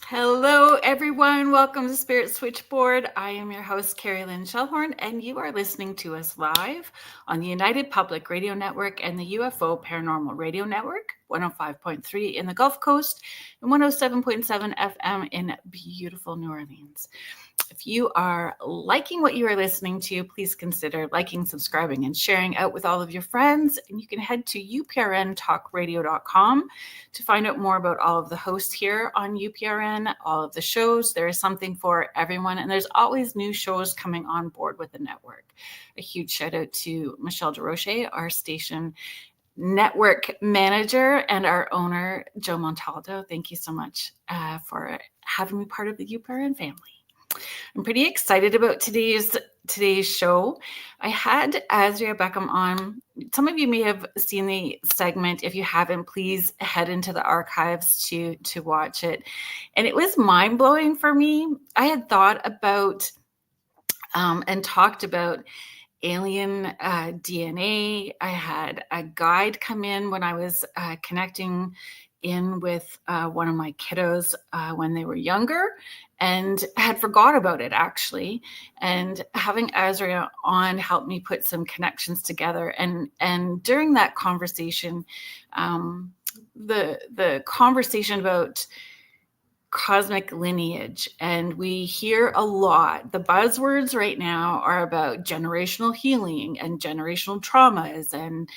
Hello, everyone. Welcome to Spirit Switchboard. I am your host, Kerrilynn Shellhorn, and you are listening to us live on the United Public Radio Network and the UFO Paranormal Radio Network, 105.3 in the Gulf Coast and 107.7 FM in beautiful New Orleans. If you are liking what you are listening to, please consider liking, subscribing, and sharing out with all of your friends. And you can head to uprntalkradio.com to find out more about all of the hosts here on UPRN, all of the shows. There is something for everyone, and there's always new shows coming on board with the network. A huge shout out to Michelle DeRoche, our station network manager, and our owner, Joe Montaldo. Thank you so much for having me part of the UPRN family. I'm pretty excited about today's show. I had Asria Beckham on. Some of you may have seen the segment. If you haven't, please head into the archives to watch it. And it was mind-blowing for me. I had thought about and talked about alien DNA. I had a guide come in when I was connecting in with one of my kiddos when they were younger, and had forgot about it actually. And having Asria on helped me put some connections together. And during that conversation, the conversation about cosmic lineage, and we hear a lot. The buzzwords right now are about generational healing and generational traumas, and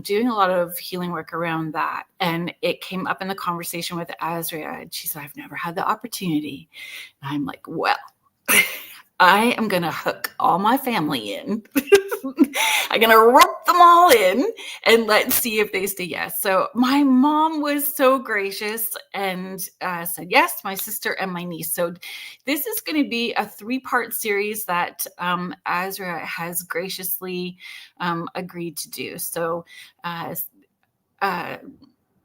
doing a lot of healing work around that. And it came up in the conversation with Asria, and she said, I've never had the opportunity. And I'm like, well, I am going to hook all my family in. I'm going to rope them all in and let's see if they say yes. So my mom was so gracious and said yes, my sister and my niece. So this is going to be a 3-part series that Asria has graciously agreed to do. So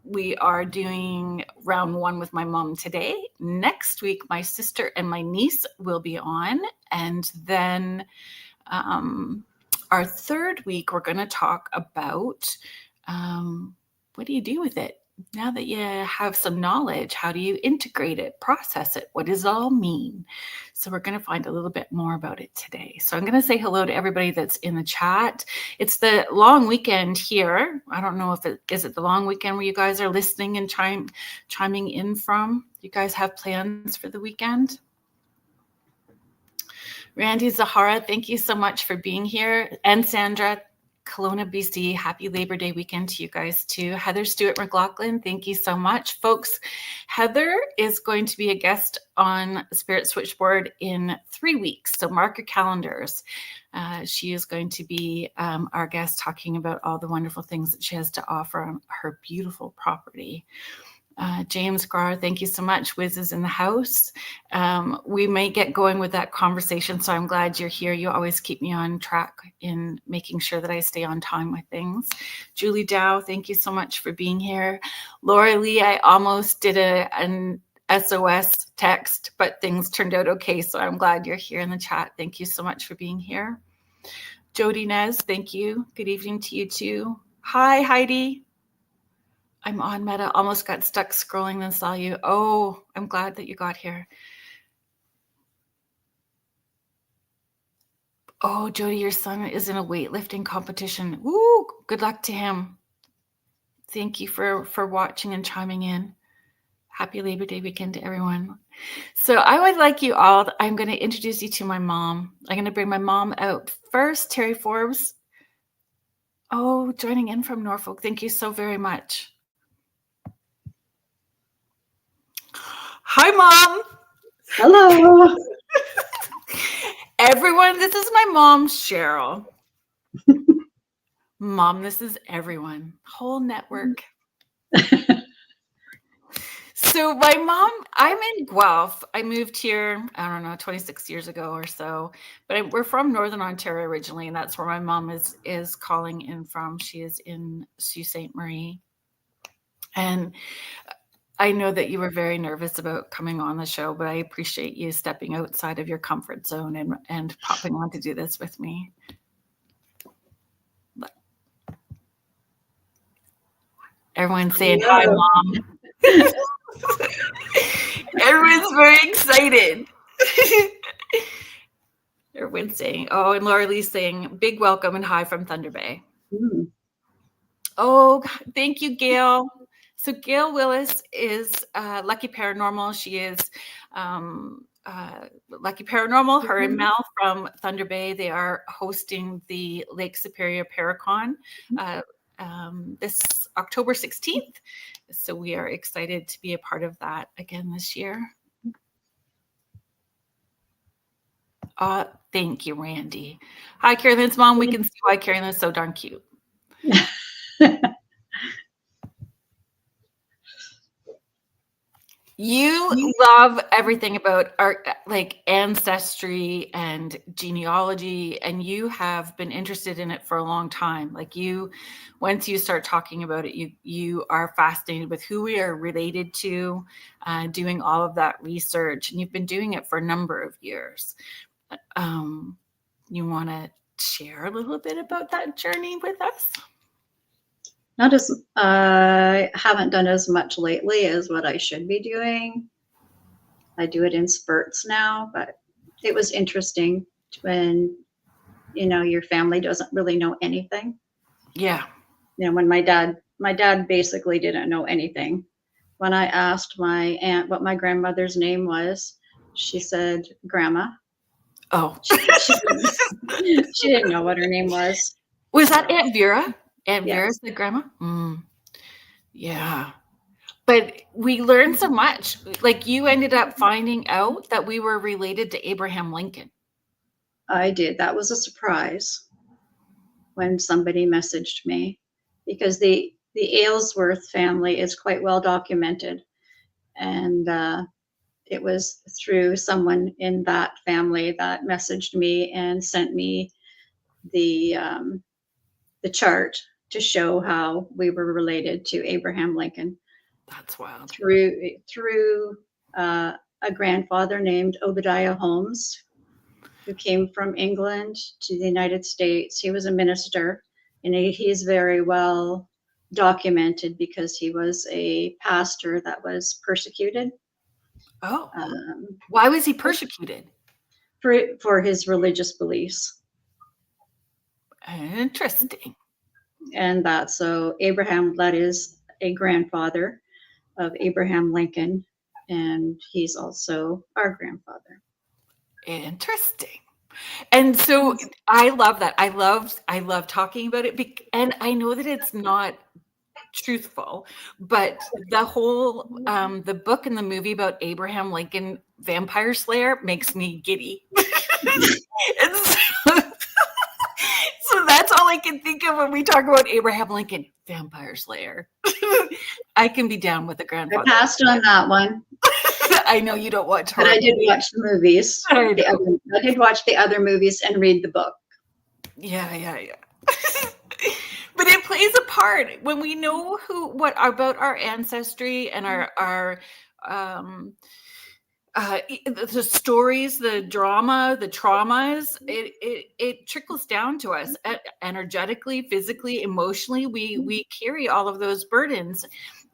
we are doing round 1 with my mom today. Next week, my sister and my niece will be on. And then our 3rd week, we're going to talk about what do you do with it? Now that you have some knowledge, how do you integrate it, process it? What does it all mean? So we're going to find a little bit more about it today. So I'm going to say hello to everybody that's in the chat. It's the long weekend here. I don't know if is it the long weekend where you guys are listening and chiming in from? You guys have plans for the weekend? Randy Zahara, thank you so much for being here. And Sandra, Kelowna, BC, happy Labor Day weekend to you guys too. Heather Stewart McLaughlin, thank you so much. Folks, Heather is going to be a guest on Spirit Switchboard in 3 weeks, so mark your calendars. She is going to be our guest talking about all the wonderful things that she has to offer on her beautiful property. James Grar, thank you so much. Wiz is in the house. We may get going with that conversation, so I'm glad you're here. You always keep me on track in making sure that I stay on time with things. Julie Dow, thank you so much for being here. Laura Lee, I almost did an SOS text, but things turned out okay, so I'm glad you're here in the chat. Thank you so much for being here. Jody Nez, thank you. Good evening to you too. Hi, Heidi. I'm on Meta, almost got stuck scrolling, then saw you. Oh, I'm glad that you got here. Oh, Jody, your son is in a weightlifting competition. Woo, good luck to him. Thank you for watching and chiming in. Happy Labor Day weekend to everyone. So I would like you all, I'm going to introduce you to my mom. I'm going to bring my mom out first. Terry Forbes. Oh, joining in from Norfolk. Thank you so very much. Hi, Mom. Hello. Everyone, this is my mom, Cheryl. Mom, this is everyone. Whole network. So my mom, I'm in Guelph. I moved here, I don't know, 26 years ago or so. But we're from Northern Ontario originally, and that's where my mom is calling in from. She is in Sault Ste. Marie. And I know that you were very nervous about coming on the show, but I appreciate you stepping outside of your comfort zone and popping on to do this with me. Everyone's saying hi, Mom. Everyone's very excited. Everyone's saying, oh, and Laura Lee's saying, big welcome and hi from Thunder Bay. Mm. Oh, thank you, Gail. So Gail Willis is Lucky Paranormal. She is Lucky Paranormal. Her and Mel from Thunder Bay, they are hosting the Lake Superior Paracon this October 16th. So we are excited to be a part of that again this year. Thank you, Randy. Hi, Kerrilynn's mom. We can see why Kerrilynn is so darn cute. You love everything about our like ancestry and genealogy, and you have been interested in it for a long time. Like once you start talking about it, you are fascinated with who we are related to, doing all of that research, and you've been doing it for a number of years. You want to share a little bit about that journey with us? Not as I haven't done as much lately as what I should be doing. I do it in spurts now, but it was interesting when your family doesn't really know anything. Yeah. When my dad basically didn't know anything. When I asked my aunt what my grandmother's name was, she said Grandma. Oh, she didn't know what her name was. Was that Aunt Vera? Aunt Yes. Vera's the grandma? Yeah. But we learned so much. Like you ended up finding out that we were related to Abraham Lincoln. I did. That was a surprise when somebody messaged me, because the Aylesworth family is quite well documented. And it was through someone in that family that messaged me and sent me the chart to show how we were related to Abraham Lincoln. That's wild. Through a grandfather named Obadiah Holmes, who came from England to the United States. He was a minister, and he's very well documented because he was a pastor that was persecuted. Oh, why was he persecuted? For his religious beliefs. Interesting. And so Abraham, that is a grandfather of Abraham Lincoln, and he's also our grandfather. Interesting. And so I love that. I love talking about it, and I know that it's not truthful, but the whole the book and the movie about Abraham Lincoln Vampire Slayer makes me giddy. And so that's all I can think of when we talk about Abraham Lincoln Vampire Slayer. I can be down with the grandfather. I passed on that one. I know you don't watch horror, but I did watch the movies. I did watch the other movies and read the book. Yeah. But it plays a part when we know what about our ancestry and our the stories, the drama, the traumas. It trickles down to us energetically, physically, emotionally. We carry all of those burdens.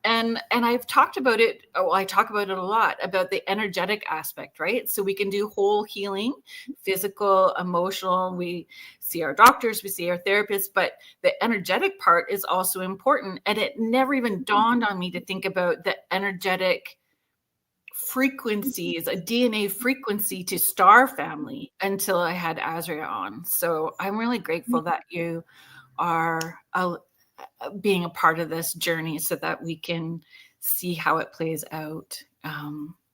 And I've talked about it. I talk about it a lot, about the energetic aspect, right? So we can do whole healing, physical, emotional. We see our doctors, we see our therapists, but the energetic part is also important. And it never even dawned on me to think about the energetic frequencies, a DNA frequency to star family, until I had Asria on. So I'm really grateful that you are being a part of this journey so that we can see how it plays out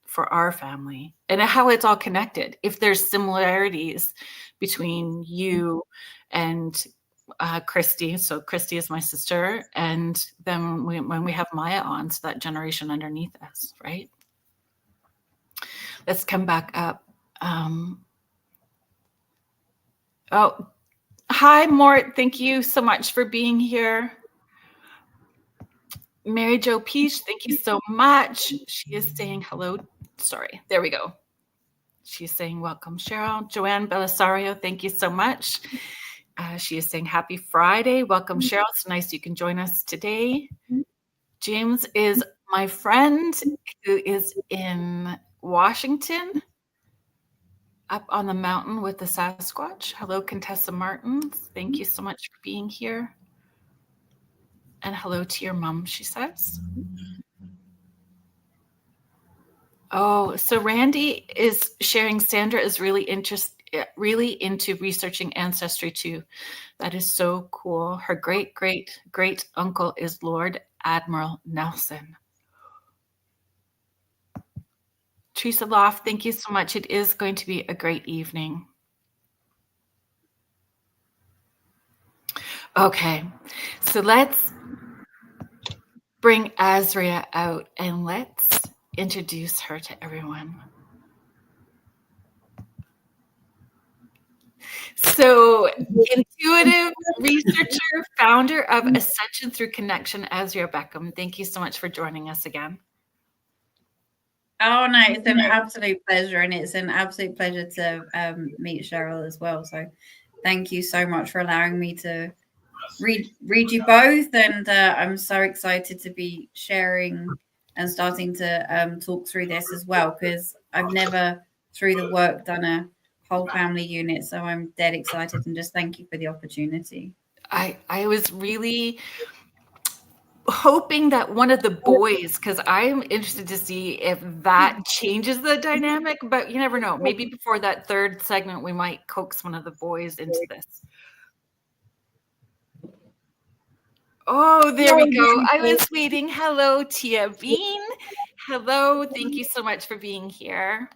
for our family and how it's all connected. If there's similarities between you and Christy, so Christy is my sister, and then when we have Maya on, so that generation underneath us, right? Let's come back up. Oh, hi, Mort. Thank you so much for being here. Mary Jo Peach, thank you so much. She is saying hello. Sorry, there we go. She's saying welcome, Cheryl. Joanne Belisario, thank you so much. She is saying happy Friday. Welcome, Cheryl. It's nice you can join us today. James is My friend who is in Washington, up on the mountain with the Sasquatch. Hello, Contessa Martins. Thank you so much for being here. And hello to your mom, she says. Oh, so Randy is sharing Sandra is really into researching ancestry too. That is so cool. Her great uncle is Lord Admiral Nelson. Teresa Loft, thank you so much. It is going to be a great evening. Okay, so let's bring Asria out and let's introduce her to everyone. So, intuitive researcher, founder of Ascension Through Connection, Asria Beckham. Thank you so much for joining us again. Oh, no, it's an absolute pleasure. And it's an absolute pleasure to meet Cheryl as well. So thank you so much for allowing me to read you both. And I'm so excited to be sharing and starting to talk through this as well, because I've never, through the work, done a whole family unit. So I'm dead excited, and just thank you for the opportunity. I was really hoping that one of the boys, because I'm interested to see if that changes the dynamic, but you never know. Maybe before that third segment, we might coax one of the boys into this. Oh, there we go. I was waiting. Hello, Tia Bean. Hello. Thank you so much for being here.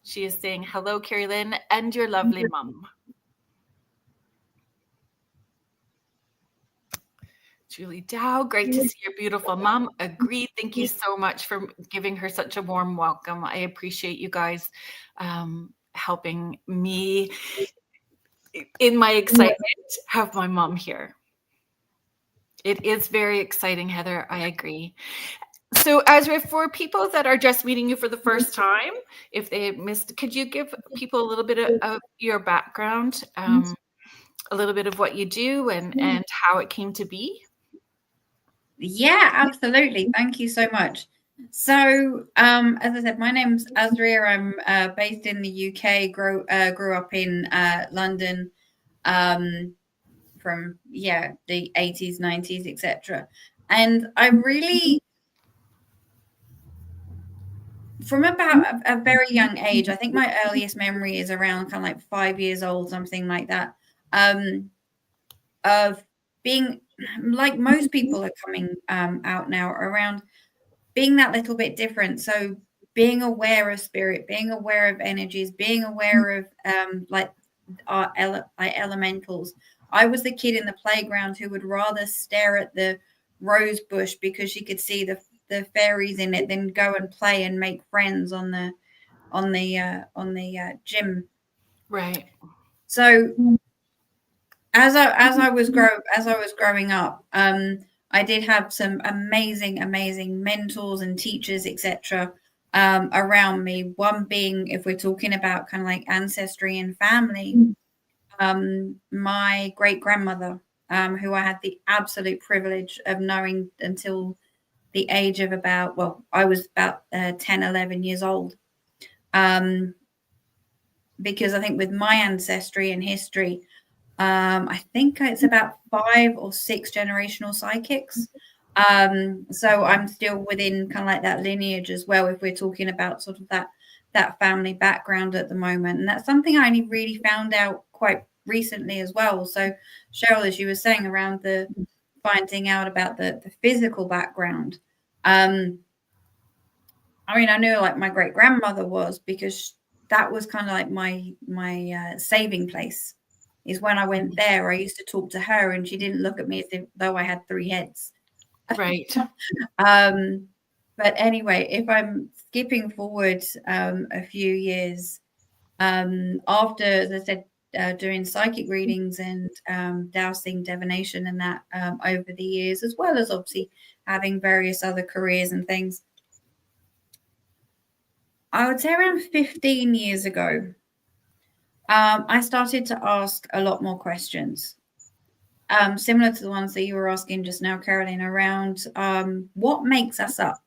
She is saying hello, Kerrilynn, and your lovely mum. Julie Dow, great to see your beautiful mom. Agreed. Thank you so much for giving her such a warm welcome. I appreciate you guys helping me in my excitement have my mom here. It is very exciting, Heather. I agree. So, Asria, for people that are just meeting you for the first time, if they missed, could you give people a little bit of your background, a little bit of what you do and how it came to be? Yeah, absolutely. Thank you so much. So, as I said, my name's Asria. I'm based in the UK. Grew up in London, from the 80s, 90s, etc. And I really, from about a very young age, I think my earliest memory is around kind of like 5 years old, something like that, of being, like most people are coming out now, around being that little bit different. So being aware of spirit, being aware of energies, being aware of like our elementals. I was the kid in the playground who would rather stare at the rose bush because she could see the fairies in it than go and play and make friends on the gym. Right. So as I was growing up, I did have some amazing mentors and teachers, etc. Around me. One being, if we're talking about kind of like ancestry and family, my great grandmother, who I had the absolute privilege of knowing until the age of I was about 10, 11 years old. Because I think with my ancestry and history, I think it's about 5 or 6 generational psychics. So I'm still within kind of like that lineage as well, if we're talking about sort of that family background at the moment. And that's something I only really found out quite recently as well. So Cheryl, as you were saying, around the finding out about the physical background, I mean, I knew like my great grandmother was, because that was kind of like my saving place. Is when I went there, I used to talk to her, and she didn't look at me as though I had 3 heads. Right. But anyway, if I'm skipping forward a few years, after, as I said, doing psychic readings and dowsing, divination, and that over the years, as well as obviously having various other careers and things, I would say around 15 years ago, I started to ask a lot more questions, similar to the ones that you were asking just now, Kerrilynn, around what makes us up?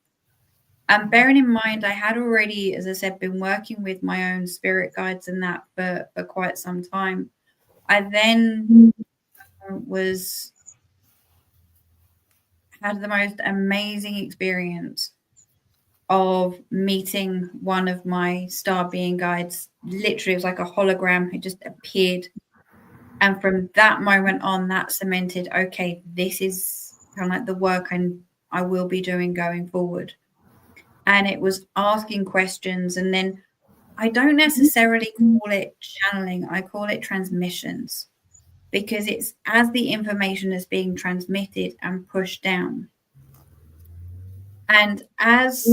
And bearing in mind, I had already, as I said, been working with my own spirit guides and that for quite some time. I then had the most amazing experience of meeting one of my star being guides. Literally, it was like a hologram who just appeared. And from that moment on, that cemented, okay, this is kind of like the work I will be doing going forward. And it was asking questions. And then I don't necessarily call it channeling, I call it transmissions, because it's as the information is being transmitted and pushed down. And as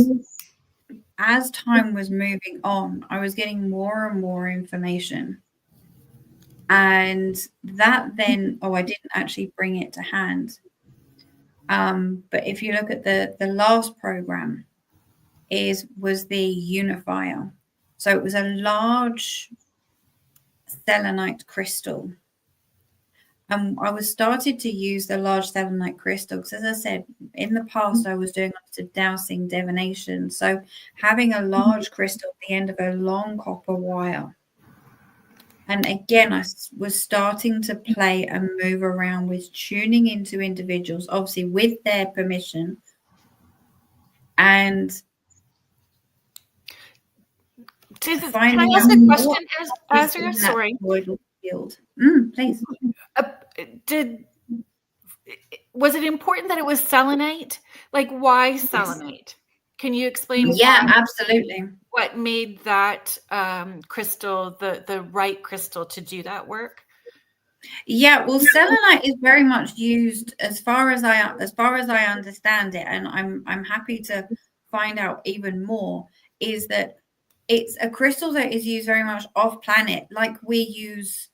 time was moving on, I was getting more and more information. And that then, I didn't actually bring it to hand. But if you look at the last program, was the unifier. So it was a large selenite crystal. I started to use the large selenite crystal because, as I said, in the past, I was doing lots of dowsing divination. So having a large crystal at the end of a long copper wire. And again, I was starting to play and move around with tuning into individuals, obviously with their permission. And can I ask a question, Asria? Sorry. Field. Please. Was it important that it was selenite? Like, why selenite? Can you explain? Yeah, absolutely. What made that crystal the right crystal to do that work? Yeah, well, selenite is very much used as far as I understand it, and I'm happy to find out even more. Is that it's a crystal that is used very much off planet, like we use,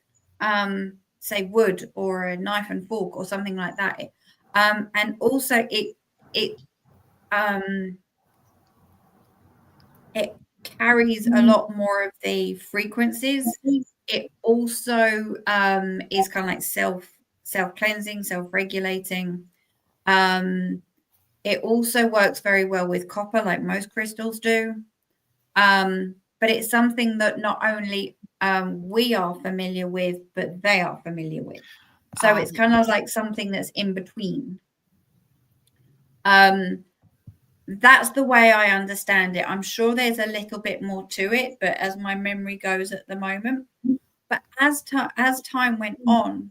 say, wood or a knife and fork or something like that. And also it carries a lot more of the frequencies. It also is kind of like self-cleansing, self-regulating. It also works very well with copper, like most crystals do. But it's something that not only we are familiar with, but they are familiar with. So it's kind of like something that's in between. That's the way I understand it. I'm sure there's a little bit more to it, but as my memory goes at the moment. But as time went on,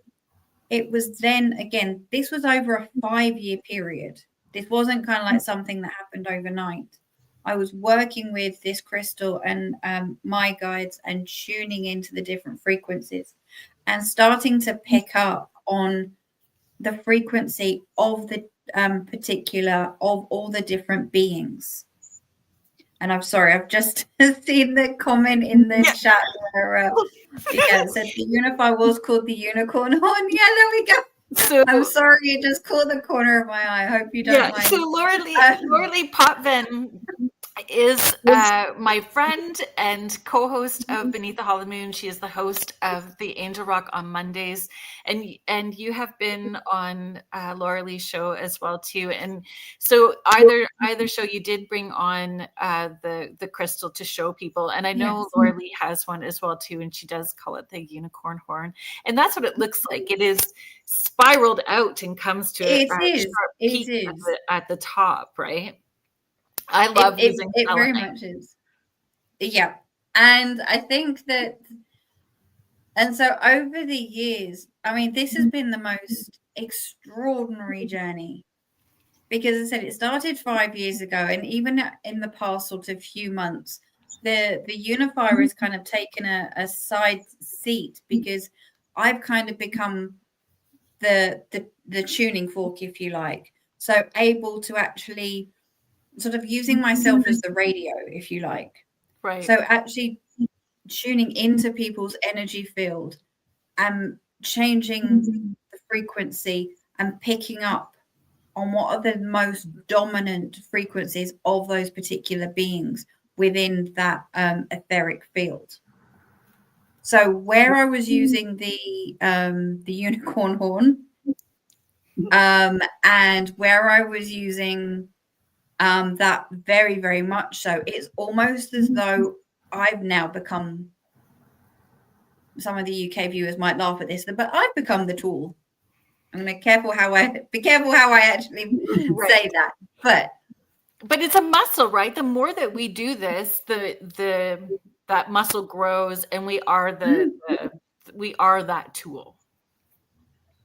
it was then, again, this was over a 5-year period. This wasn't kind of like something that happened overnight. I was working with this crystal and my guides and tuning into the different frequencies and starting to pick up on the frequency of the particular of all the different beings. And I'm sorry, I've just seen the comment in the chat where it said the unifier was called the unicorn horn. Yeah, there we go. So I'm sorry, it just caught the corner of my eye. I hope you don't mind. So Laura Lee Potvin is my friend and co-host of Beneath the Hollow Moon. She is the host of the Angel Rock on Mondays, and you have been on Laura Lee's show as well too. And so either show you did bring on the crystal to show people, and I know yes. Laura Lee has one as well too, and she does call it the unicorn horn, and that's what it looks like. It is spiraled out and comes to a sharp peak at the top, right? I love using it very much is. Yeah. And I think that, and so over the years, I mean, this has been the most extraordinary journey because, as I said, it started 5 years ago, and even in the past sort of few months, the unifier has kind of taken a side seat because I've kind of become the tuning fork, if you like. So able to actually sort of using myself as the radio, if you like. Right. So actually tuning into people's energy field and changing the frequency and picking up on what are the most dominant frequencies of those particular beings within that etheric field. So where I was using the unicorn horn, and where I was using That very, very much so. It's almost as though I've now become, some of the UK viewers might laugh at this, but I've become the tool. I'm going to be careful how I actually say that. But it's a muscle, right? The more that we do this, that muscle grows, and we are that tool.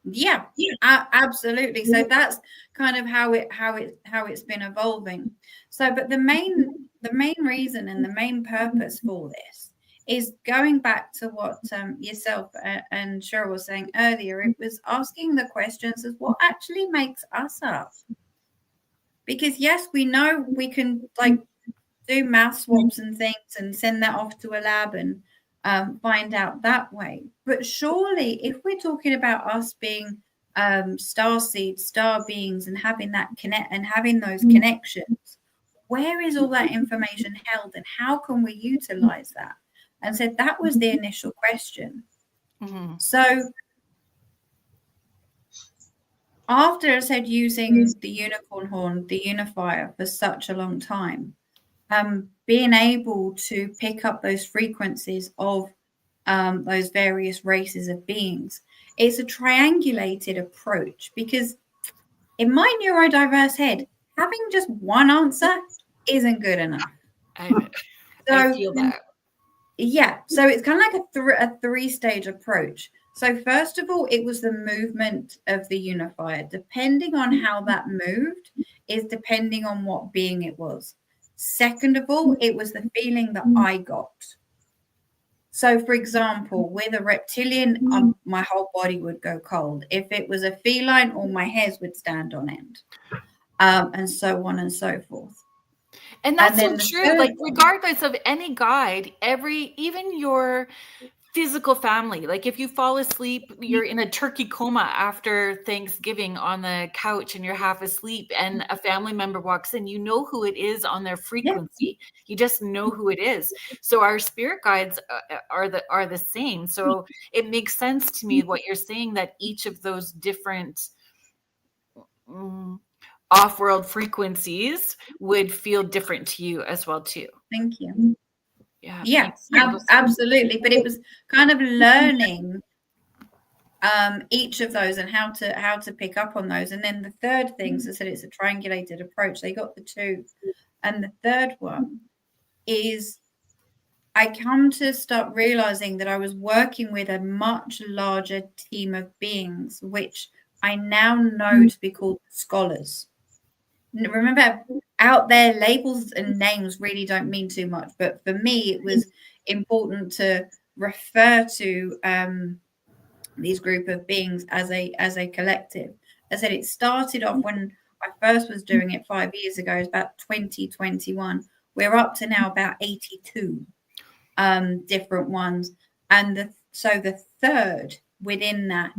Yeah, absolutely. So that's kind of how it's been evolving. So, but the main reason and the main purpose for this is going back to what yourself and Cheryl was saying earlier. It was asking the questions of what actually makes us up. Because yes, we know we can like do math swaps and things and send that off to a lab and find out that way. But surely, if we're talking about us being star seeds, star beings, and having that connect and having those connections, where is all that information held, and how can we utilize that? And so that was the initial question. Mm-hmm. So after I said using the unicorn horn, the unifier, for such a long time, being able to pick up those frequencies of those various races of beings, it's a triangulated approach, because in my neurodiverse head, having just one answer isn't good enough. I feel that. Yeah, so it's kind of like a three-stage approach. So first of all, it was the movement of the unifier. Depending on how that moved is depending on what being it was. Second of all, it was the feeling that I got. So, for example, with a reptilian, my whole body would go cold. If it was a feline, all my hairs would stand on end, and so on and so forth. And that's so true. Like, regardless of any guide, even your physical family, like if you fall asleep, you're in a turkey coma after Thanksgiving on the couch and you're half asleep, and a family member walks in, you know who it is on their frequency. Yeah. You just know who it is. So our spirit guides are the same. So it makes sense to me what you're saying, that each of those different off-world frequencies would feel different to you as well too. Thank you. Yeah, absolutely. But it was kind of learning each of those and how to pick up on those. And then the third thing, so I said it's a triangulated approach. They got the two, and the third one is I come to start realizing that I was working with a much larger team of beings, which I now know to be called scholars. Remember, out there, labels and names really don't mean too much, but for me, it was important to refer to these group of beings as a collective. I said it started off when I first was doing it 5 years ago. It was about 2021. We're up to now about 82 different ones, and the third within that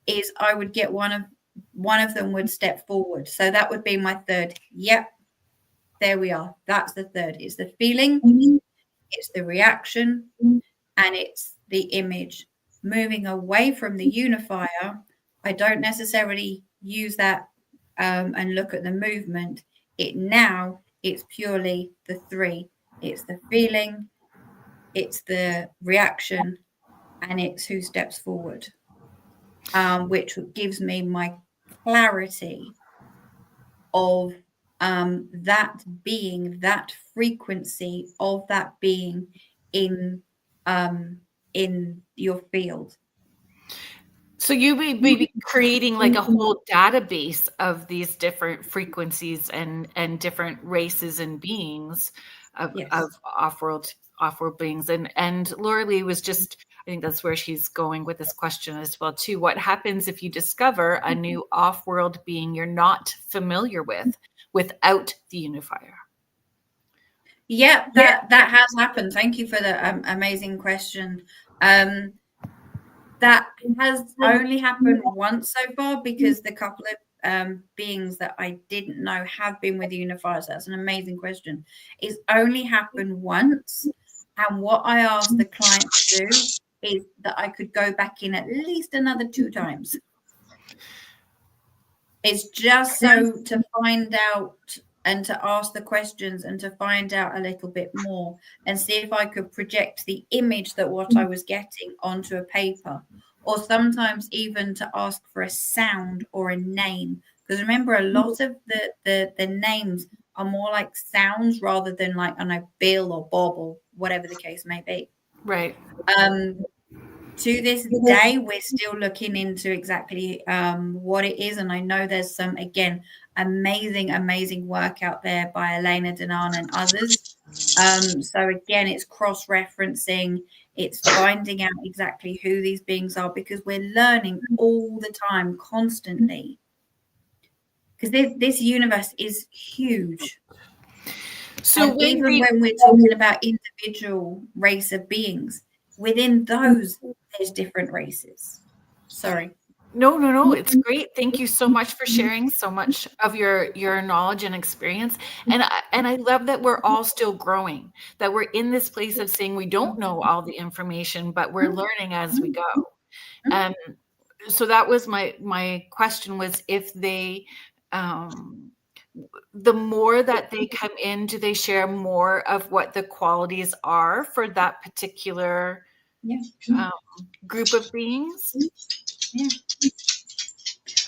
is I would get one of them would step forward. So that would be my third. Yep. There we are. That's the third. It's the feeling, it's the reaction, and it's the image. Moving away from the unifier, I don't necessarily use that and look at the movement. It's purely the three. It's the feeling, it's the reaction, and it's who steps forward, which gives me my clarity of that being, that frequency of that being in your field. So you would be creating like a whole database of these different frequencies and different races and beings of off-world beings. And Laura Lee was just, I think that's where she's going with this question as well too. What happens if you discover a new off-world being you're not familiar with without the unifier? Yeah, that has happened. Thank you for the amazing question. That has only happened once so far, because the couple of beings that I didn't know have been with unifiers. That's an amazing question. It's only happened once. And what I asked the client to do is that I could go back in at least another 2 times. It's just so to find out and to ask the questions and to find out a little bit more and see if I could project the image that what I was getting onto a paper, or sometimes even to ask for a sound or a name. Because remember, a lot of the names are more like sounds rather than like, I know, Bill or Bob or whatever the case may be. Right. To this day, we're still looking into exactly what it is. And I know there's some, again, amazing work out there by Elena Denan and others. So again, it's cross-referencing, it's finding out exactly who these beings are, because we're learning all the time, constantly. Because this universe is huge. So when we're talking about individual race of beings, within those, there's different races. Sorry. No, it's great. Thank you so much for sharing so much of your knowledge and experience. And I love that we're all still growing, that we're in this place of saying we don't know all the information, but we're learning as we go. And so that was my question, was if they, the more that they come in, do they share more of what the qualities are for that particular group of beings?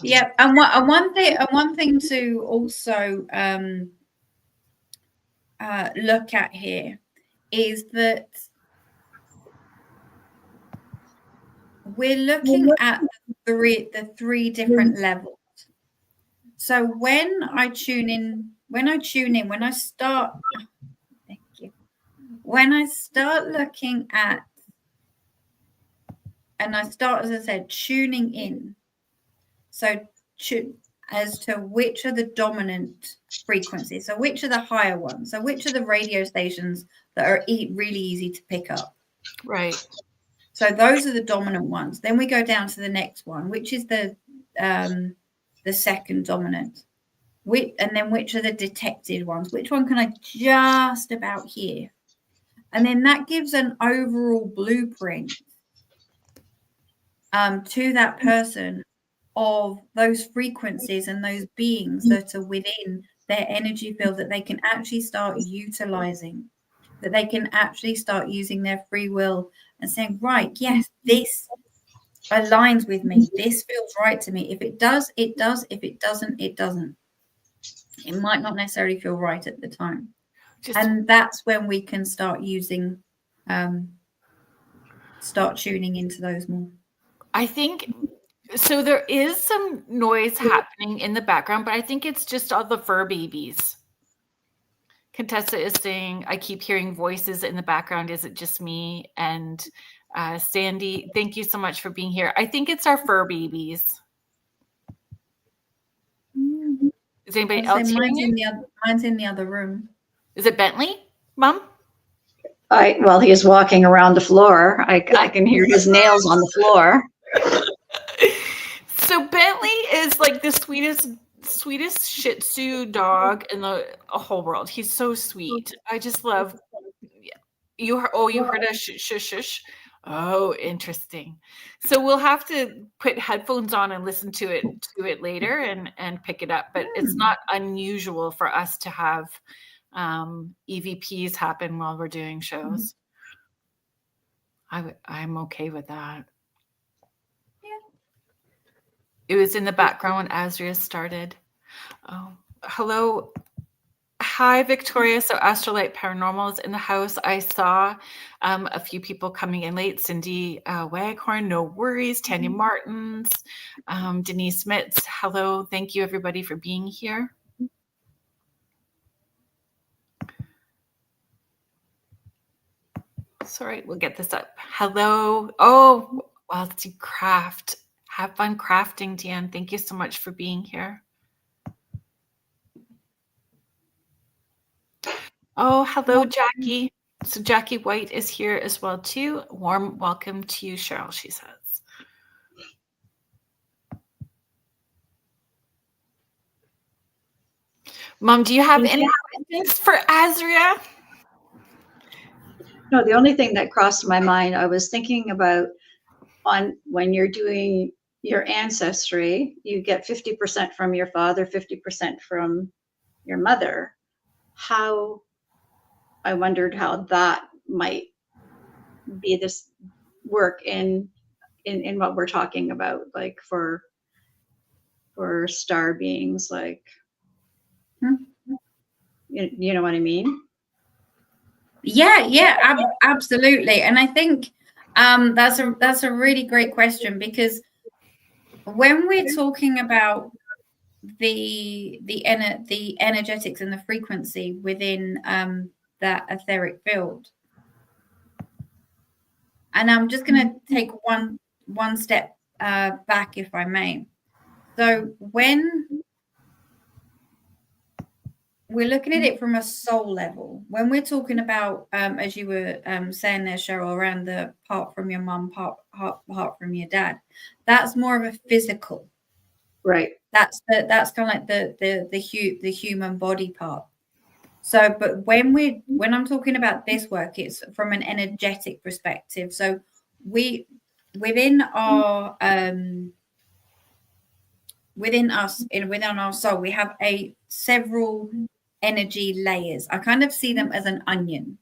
Yeah, and one thing to also look at here is that we're looking at the three different levels. So when I start looking at, and I start, as I said, tuning in. So as to which are the dominant frequencies, so which are the higher ones, so which are the radio stations that are really easy to pick up. Right. So those are the dominant ones. Then we go down to the next one, which is the second dominant. And then which are the detected ones? Which one can I just about hear? And then that gives an overall blueprint to that person of those frequencies and those beings that are within their energy field that they can actually start utilizing, that they can actually start using their free will and saying, right, yes, this aligns with me. This feels right to me. If it does, it does. If it doesn't, it doesn't. It might not necessarily feel right at the time. And that's when we can start using, start tuning into those more. I think, so there is some noise happening in the background, but I think it's just all the fur babies. Contessa is saying, I keep hearing voices in the background. Is it just me? And Sandy, thank you so much for being here. I think it's our fur babies. Is anybody else hearing it? Mine's in the other room. Is it Bentley, Mom? Well, he's walking around the floor. I can hear his nails on the floor. So Bentley is like the sweetest Shih Tzu dog in the whole world. He's so sweet. I just love. You heard a shush. Oh, interesting. So we'll have to put headphones on and listen to it later and pick it up. But it's not unusual for us to have EVPs happen while we're doing shows. I'm okay with that. It was in the background when Asria started. Oh, hello. Hi, Victoria. So Astrolight Paranormal is in the house. I saw a few people coming in late. Cindy Waghorn, no worries. Tanya Martins, Denise Mitz. Hello. Thank you, everybody, for being here. Sorry, we'll get this up. Hello. Oh, well, to craft. Have fun crafting, Diane. Thank you so much for being here. Oh, hello, Jackie. So Jackie White is here as well, too. Warm welcome to you, Cheryl, she says. Mom, do you have any questions for Asria? No, the only thing that crossed my mind, I was thinking about when you're doing your ancestry, you get 50% from your father, 50% from your mother, how I wondered how that might be this work in what we're talking about, like for star beings, like you know what I mean? Yeah, absolutely. And I think that's a really great question, because when we're talking about the energetics and the frequency within that etheric field, and I'm just going to take one step back, if I may. So when we're looking at it from a soul level, when we're talking about, as you were saying there, Cheryl, around the part from your mum, part from your dad, that's more of a physical. Right. That's kind of like the human body part. So, but when I'm talking about this work, it's from an energetic perspective. So within our within our soul, we have several energy layers. I kind of see them as an onion.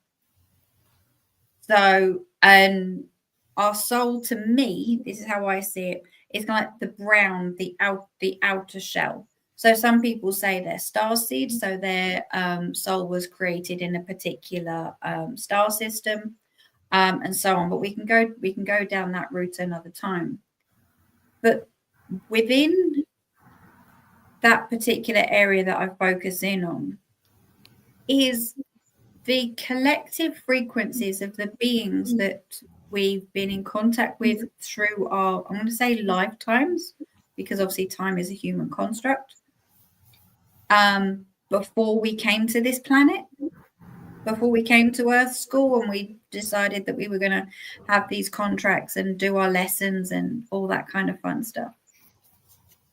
So, our soul, to me, this is how I see it, it's kind of like the brown, the outer shell. So some people say they're star seeds, so their soul was created in a particular star system, and so on. But we can go down that route another time. But within that particular area that I focus in on is the collective frequencies of the beings that we've been in contact with through our, I'm going to say, lifetimes, because obviously time is a human construct. Before we came to this planet, before we came to Earth School, and we decided that we were going to have these contracts and do our lessons and all that kind of fun stuff.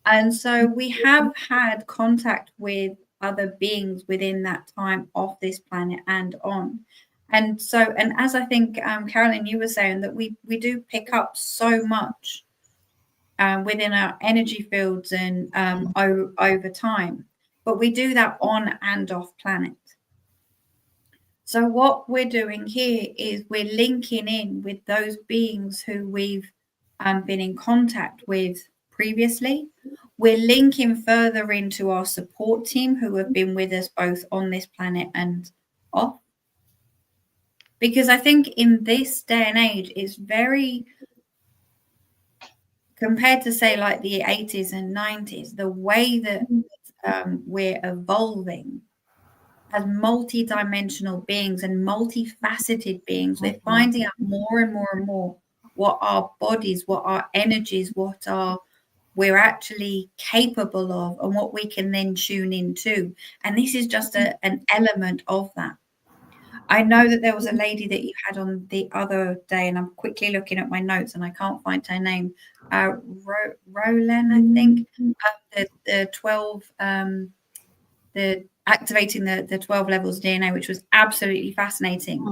And so we have had contact with other beings within that time off this planet and on. And so, and as I think, Kerrilynn, you were saying that we do pick up so much within our energy fields and over time, but we do that on and off planet. So what we're doing here is we're linking in with those beings who we've been in contact with previously. We're linking further into our support team who have been with us both on this planet and off. Because I think in this day and age, it's very, compared to say like the 80s and 90s, the way that we're evolving as multidimensional beings and multifaceted beings, we're finding out more and more and more what our bodies, what our energies, we're actually capable of, and what we can then tune into. And this is just an element of that. I know that there was a lady that you had on the other day, and I'm quickly looking at my notes and I can't find her name. Roland, I think, the 12, the activating the 12 levels of DNA, which was absolutely fascinating.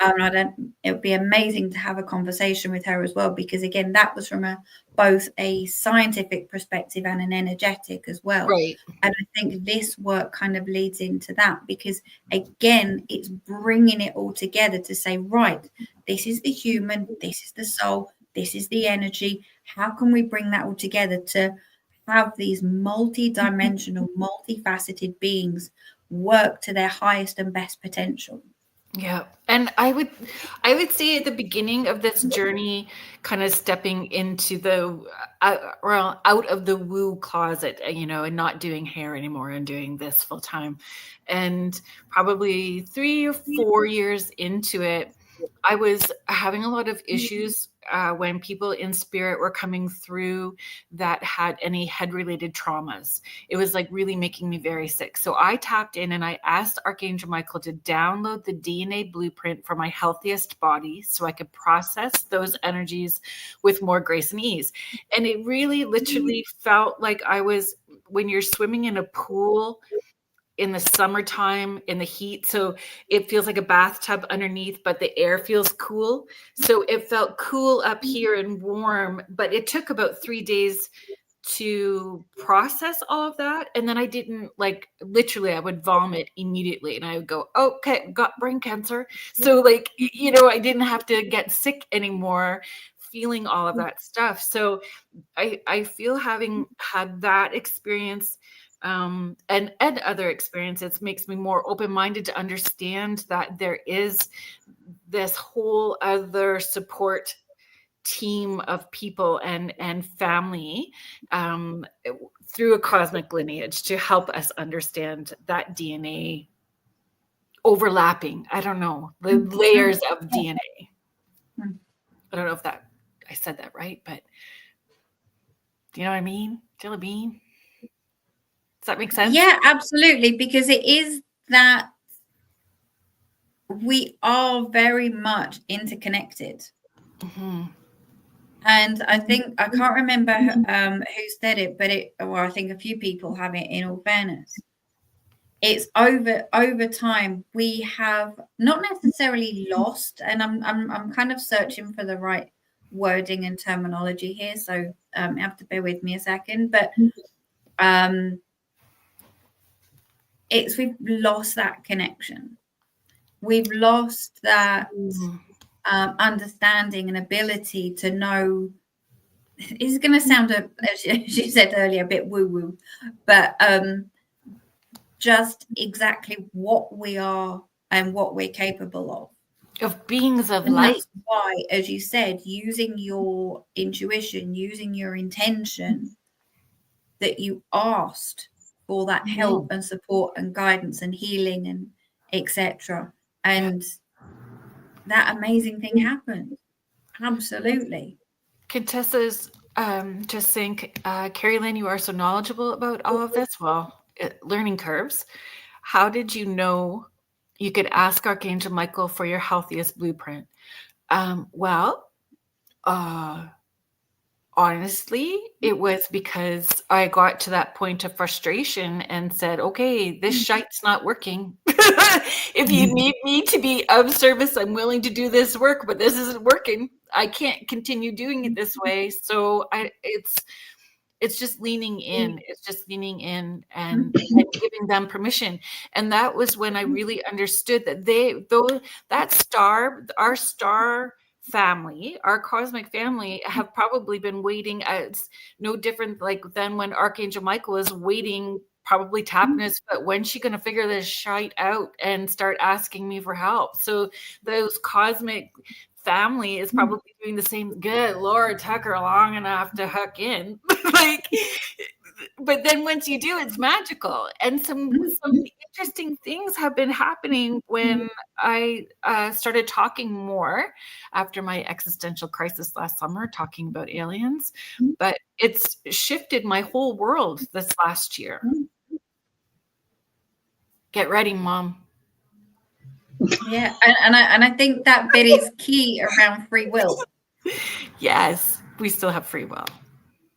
It would be amazing to have a conversation with her as well, because again, that was from both a scientific perspective and an energetic as well. Right. And I think this work kind of leads into that, because again, it's bringing it all together to say, right, this is the human, this is the soul, this is the energy. How can we bring that all together to have these multi-dimensional, multifaceted beings work to their highest and best potential? Yeah. And I would say at the beginning of this journey, kind of stepping into the out of the woo closet, and not doing hair anymore and doing this full time. And probably 3 or 4 years into it, I was having a lot of issues when people in spirit were coming through that had any head-related traumas. It was like really making me very sick. So I tapped in and I asked Archangel Michael to download the DNA blueprint for my healthiest body so I could process those energies with more grace and ease. And it really literally felt like I was, when you're swimming in a pool in the summertime in the heat. So it feels like a bathtub underneath, but the air feels cool. So it felt cool up here and warm, but it took about 3 days to process all of that. And then I didn't, like, literally I would vomit immediately and I would go, okay, got brain cancer. So like, you know, I didn't have to get sick anymore feeling all of that stuff. So I feel having had that experience and other experiences makes me more open-minded to understand that there is this whole other support team of people and family through a cosmic lineage to help us understand that DNA overlapping. I don't know, the layers of DNA. I don't know if that I said that right, but do you know what I mean? Jelly bean. Does that make sense? Yeah, absolutely. Because it is that we are very much interconnected. Mm-hmm. And I think, I can't remember who said it, but I think a few people have it, in all fairness. It's over time, we have not necessarily lost, and I'm kind of searching for the right wording and terminology here, so you have to bear with me a second, but we've lost that connection. We've lost that understanding and ability to know. It's going to sound, as you said earlier, a bit woo-woo, but just exactly what we are and what we're capable of beings of and light. That's why, as you said, using your intuition, using your intention, that you asked for that help and support and guidance and healing and etc. And that amazing thing happened. Absolutely. Contessa's just saying, Kerrilynn, you are so knowledgeable about all of this. Well, learning curves. How did you know you could ask Archangel Michael for your healthiest blueprint? Honestly, it was because I got to that point of frustration and said, okay, this shite's not working. If you need me to be of service, I'm willing to do this work, but this isn't working. I can't continue doing it this way. So it's just leaning in. It's just leaning in and giving them permission. And that was when I really understood that our star family, our cosmic family, have probably been waiting. It's no different than when Archangel Michael was waiting, probably tapping his foot. When's she going to figure this shite out and start asking me for help? So those cosmic family is probably doing the same. Good Lord, tuck her long enough to hook in. But then once you do, it's magical. And some interesting things have been happening when I started talking more after my existential crisis last summer, talking about aliens. But it's shifted my whole world this last year. Get ready, Mom. Yeah, and I think that bit is key around free will. Yes, we still have free will.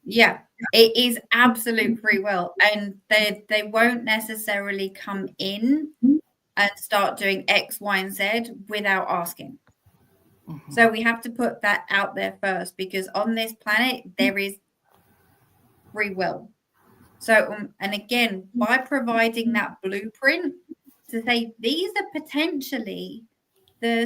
Yeah, it is absolute free will, and they won't necessarily come in and start doing X, Y, and Z without asking. Mm-hmm. So we have to put that out there first, because on this planet there is free will. So and again, by providing that blueprint to say these are potentially the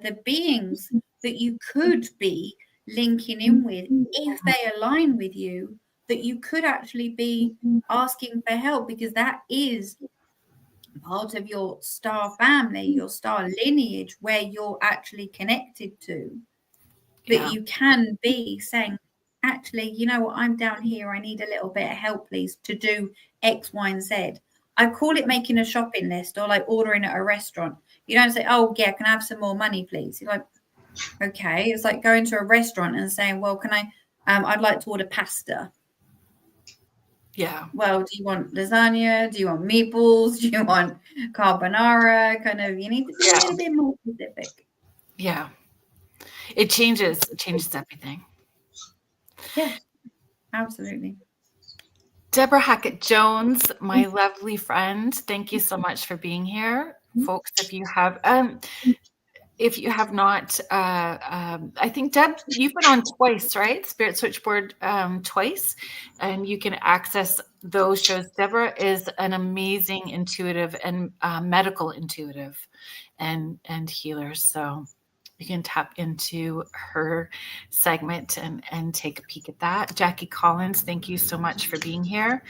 the beings that you could be linking in with, if they align with you, that you could actually be asking for help, because that is part of your star family, your star lineage, where you're actually connected to. That you can be saying, actually, you know what, I'm down here, I need a little bit of help, please, to do X, Y, and Z. I call it making a shopping list, or like ordering at a restaurant. You don't say, oh yeah, can I have some more money, please? You're like, okay. It's like going to a restaurant and saying, well, can I I'd like to order pasta. Yeah. Well, do you want lasagna? Do you want meatballs? Do you want carbonara? Kind of, you need to be a little bit more specific. Yeah. It changes everything. Yeah, absolutely. Deborah Hackett-Jones, my lovely friend, thank you so much for being here. Folks, if you have if you have not, I think, Deb, you've been on twice, right? Spirit Switchboard twice, and you can access those shows. Deborah is an amazing intuitive and medical intuitive and healer. So you can tap into her segment and take a peek at that. Jackie Collins, thank you so much for being here.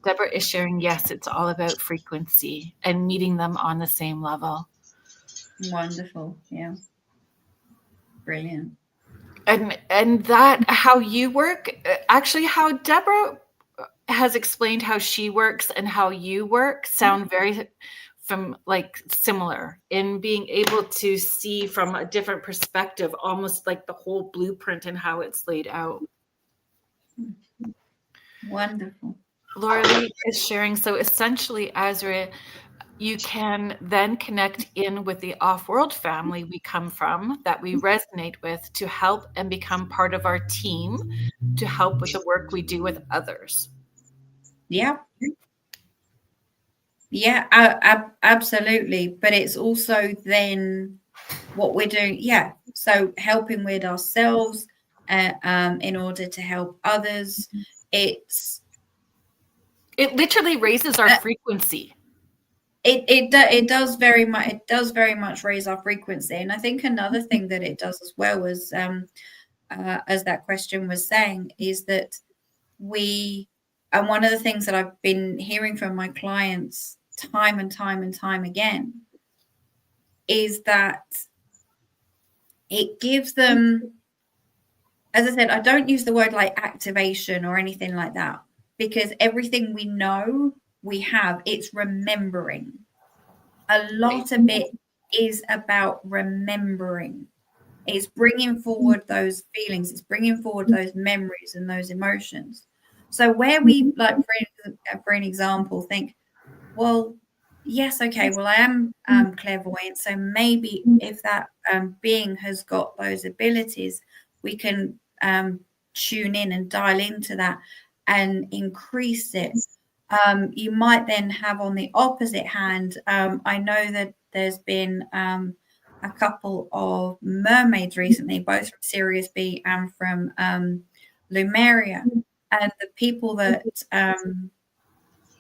Deborah is sharing, yes, it's all about frequency and meeting them on the same level. Wonderful. Yeah. Brilliant. And that, how you work, actually how Deborah has explained how she works and how you work sound very similar in being able to see from a different perspective, almost like the whole blueprint and how it's laid out. Wonderful. Laura Lee is sharing, so essentially, Asria, you can then connect in with the off-world family we come from, that we resonate with, to help and become part of our team to help with the work we do with others. Yeah. Yeah, absolutely. But it's also then what we're doing. Yeah. So helping with ourselves in order to help others. It literally raises our frequency. It does very much raise our frequency. And I think another thing that it does as well as that question was saying, is that and one of the things that I've been hearing from my clients time and time again is that it gives them, as I said, I don't use the word like activation or anything like that, because everything we know we have, it's remembering. A lot of it is about remembering. It's bringing forward those feelings. It's bringing forward those memories and those emotions. So where we, like, for an example, think, well, yes, okay, well, I am clairvoyant. So maybe if that being has got those abilities, we can tune in and dial into that and increase it. You might then have on the opposite hand, I know that there's been a couple of mermaids recently, both from Sirius B and from Lumeria, and the people that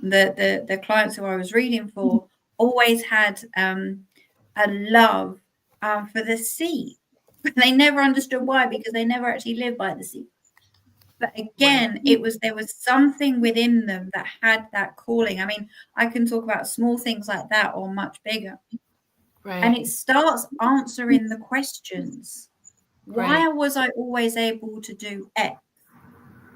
the clients who I was reading for always had a love for the sea. They never understood why, because they never actually lived by the sea. But again, there was something within them that had that calling. I mean, I can talk about small things like that or much bigger. Right. And it starts answering the questions. Why was I always able to do X?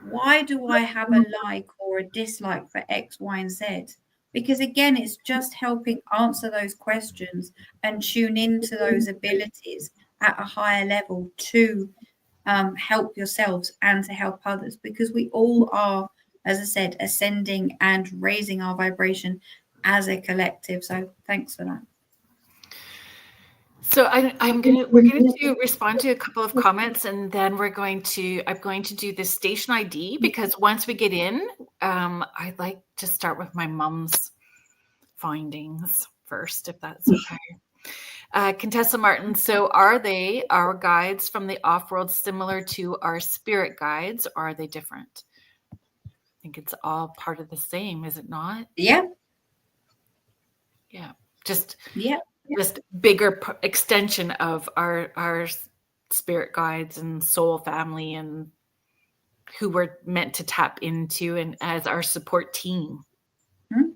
Why do I have a like or a dislike for X, Y, and Z? Because again, it's just helping answer those questions and tune into those abilities at a higher level to help yourselves and to help others, because we all are, as I said, ascending and raising our vibration as a collective. So thanks for that. So we're going to respond to a couple of comments, and then I'm going to do the station ID, because once we get in, I'd like to start with my mom's findings first, if that's okay. Contessa Martin, so are they, our guides from the off-world, similar to our spirit guides, or are they different? I think it's all part of the same, is it not? Yeah. Yeah. Just bigger extension of our spirit guides and soul family, and who we're meant to tap into and as our support team. Mm-hmm.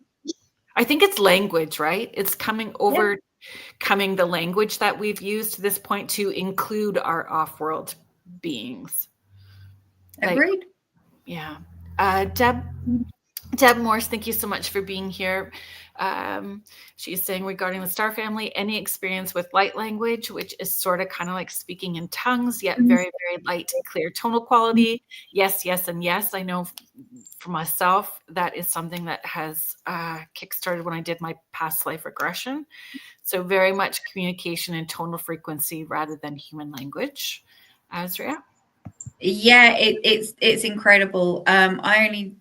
I think it's language, right? It's coming the language that we've used to this point to include our off-world beings. Agreed. Deb Morse, thank you so much for being here. She's saying, regarding the star family, any experience with light language, which is sort of kind of like speaking in tongues, yet very, very light and clear tonal quality? Yes, yes, and yes. I know for myself, that is something that has kickstarted when I did my past life regression. So very much communication and tonal frequency rather than human language. Asria? Yeah, it's incredible. I only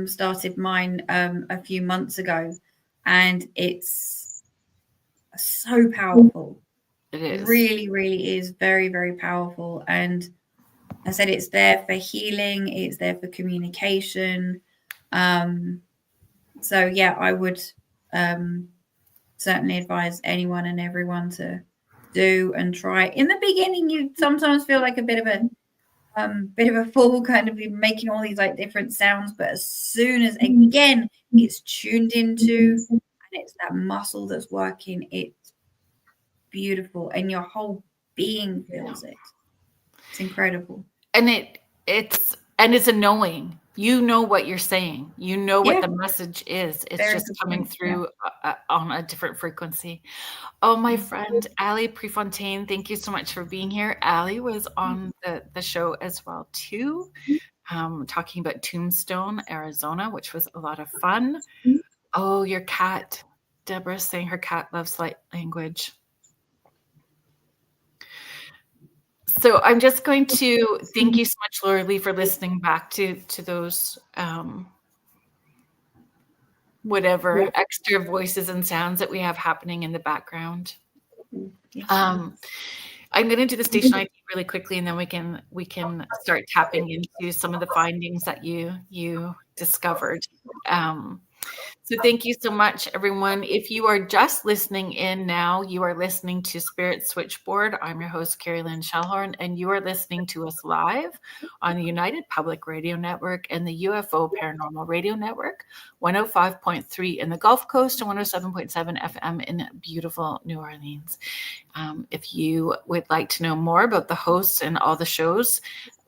started mine a few months ago, and it's so powerful. It is. Really, really is very, very powerful. And I said it's there for healing. It's there for communication. So yeah, I would certainly advise anyone and everyone to do and try. In the beginning, you sometimes feel like a bit of a fool, kind of making all these like different sounds. But as soon as again it's tuned into and it's that muscle that's working, it's beautiful, and your whole being feels it. It's incredible. And it's a knowing. You know what you're saying. You know what the message is. It's Very just good coming point, through on a different frequency. Oh, my friend, Ali Prefontaine, thank you so much for being here. Ali was on the show as well, too, talking about Tombstone, Arizona, which was a lot of fun. Oh, your cat. Deborah's saying her cat loves light language. So I'm just going to thank you so much, Laura Lee, for listening back to those whatever extra voices and sounds that we have happening in the background. I'm going to do the station ID really quickly, and then we can start tapping into some of the findings that you discovered. So thank you so much, everyone. If you are just listening in now, you are listening to Spirit Switchboard. I'm your host, Kerrilynn Shellhorn, and you are listening to us live on the United Public Radio Network and the UFO Paranormal Radio Network, 105.3 in the Gulf Coast and 107.7 FM in beautiful New Orleans. If you would like to know more about the hosts and all the shows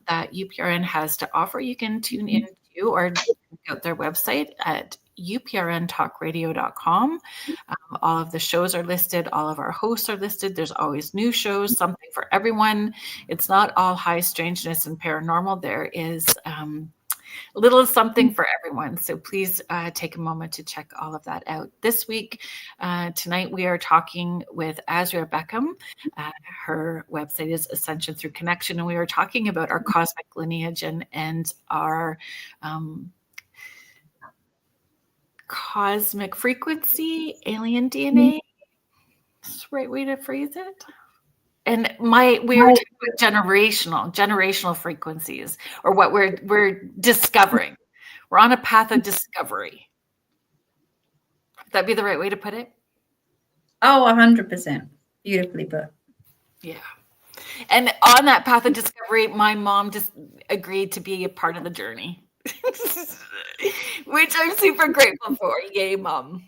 that UPRN has to offer, you can tune in to or check out their website at uprntalkradio.com. All of the shows are listed. All of our hosts are listed. There's always new shows, something for everyone. It's not all high strangeness and paranormal. There is a little something for everyone. So please take a moment to check all of that out. This week, tonight, we are talking with Asria Beckham. Her website is Ascension Through Connection, and we are talking about our cosmic lineage and our cosmic frequency, alien DNA. That's the right way to phrase it. And we were talking about generational frequencies, or what we're discovering. We're on a path of discovery. Would that be the right way to put it? Oh, 100%. Beautifully put. Yeah. And on that path of discovery, my mom just agreed to be a part of the journey. Which I'm super grateful for. Yay, Mom.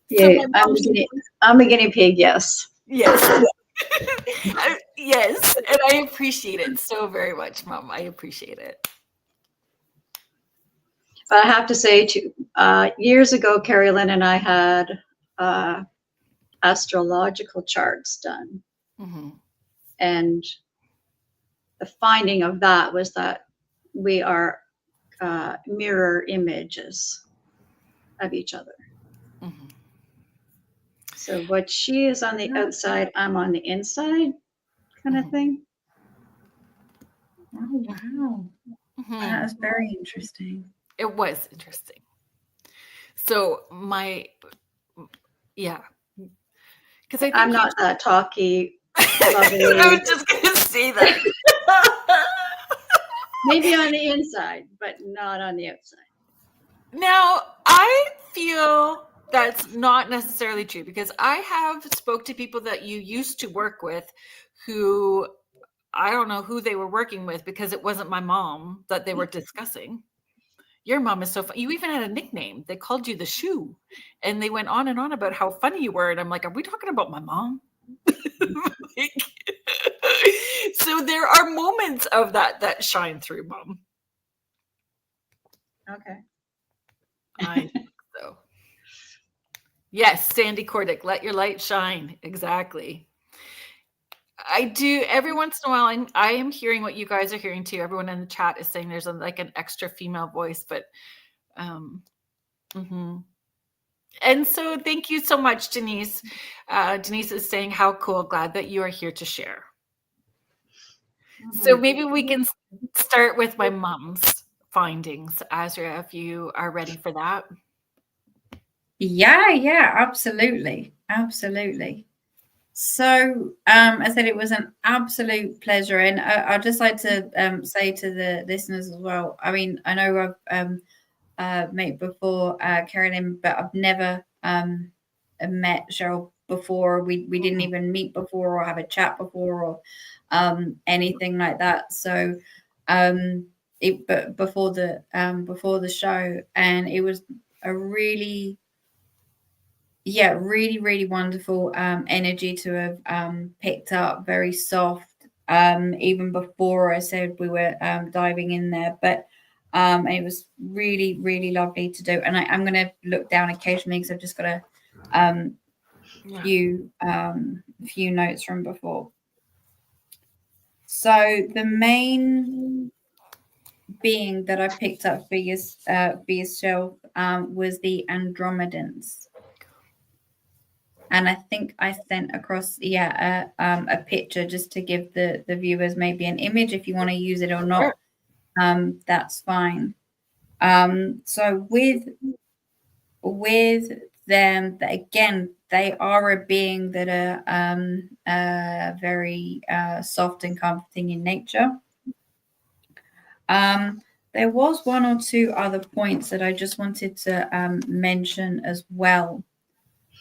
Yeah, so I'm a guinea pig, yes. Yes. Yes, and I appreciate it so very much, Mom. I appreciate it. But I have to say, years ago, Kerrilynn and I had astrological charts done. Mm-hmm. And the finding of that was that we are mirror images of each other. Mm-hmm. So what she is on the outside, I'm on the inside, kind of thing. Oh, wow. Mm-hmm. That was very interesting. It was interesting. So because I'm not that talky. I was just going to say that. Maybe on the inside, but not on the outside. Now, I feel that's not necessarily true, because I have spoke to people that you used to work with who I don't know who they were working with, because it wasn't my mom that they were discussing. Your mom is so funny. You even had a nickname. They called you the Shoe, and they went on and on about how funny you were. And I'm like, are we talking about my mom? So there are moments of that shine through, Mom. Okay. I think so. Yes, Sandy Cordick, let your light shine. Exactly. I do every once in a while. I am hearing what you guys are hearing too. Everyone in the chat is saying there's like an extra female voice, but mm-hmm. And so thank you so much, Denise. Denise is saying, how cool, glad that you are here to share. So maybe we can start with my mom's findings. Asria, if you are ready for that. Yeah, absolutely. So, I said it was an absolute pleasure, and I'd just like to say to the listeners as well. I mean, I know I've met before, Kerrilynn, but I've never met Cheryl before. We didn't even meet before or have a chat before or anything like that. So, but before the show, and it was a really really wonderful energy to have picked up, very soft, even before I said we were diving in there, but it was really lovely to do. And I'm going to look down occasionally because I've just got a few notes from before. So the main being that I picked up for yourself was the Andromedans. And I think I sent across, a picture just to give the viewers maybe an image. If you want to use it or not, that's fine. So with them, again, they are a being that are very soft and comforting in nature. There was one or two other points that I just wanted to mention as well.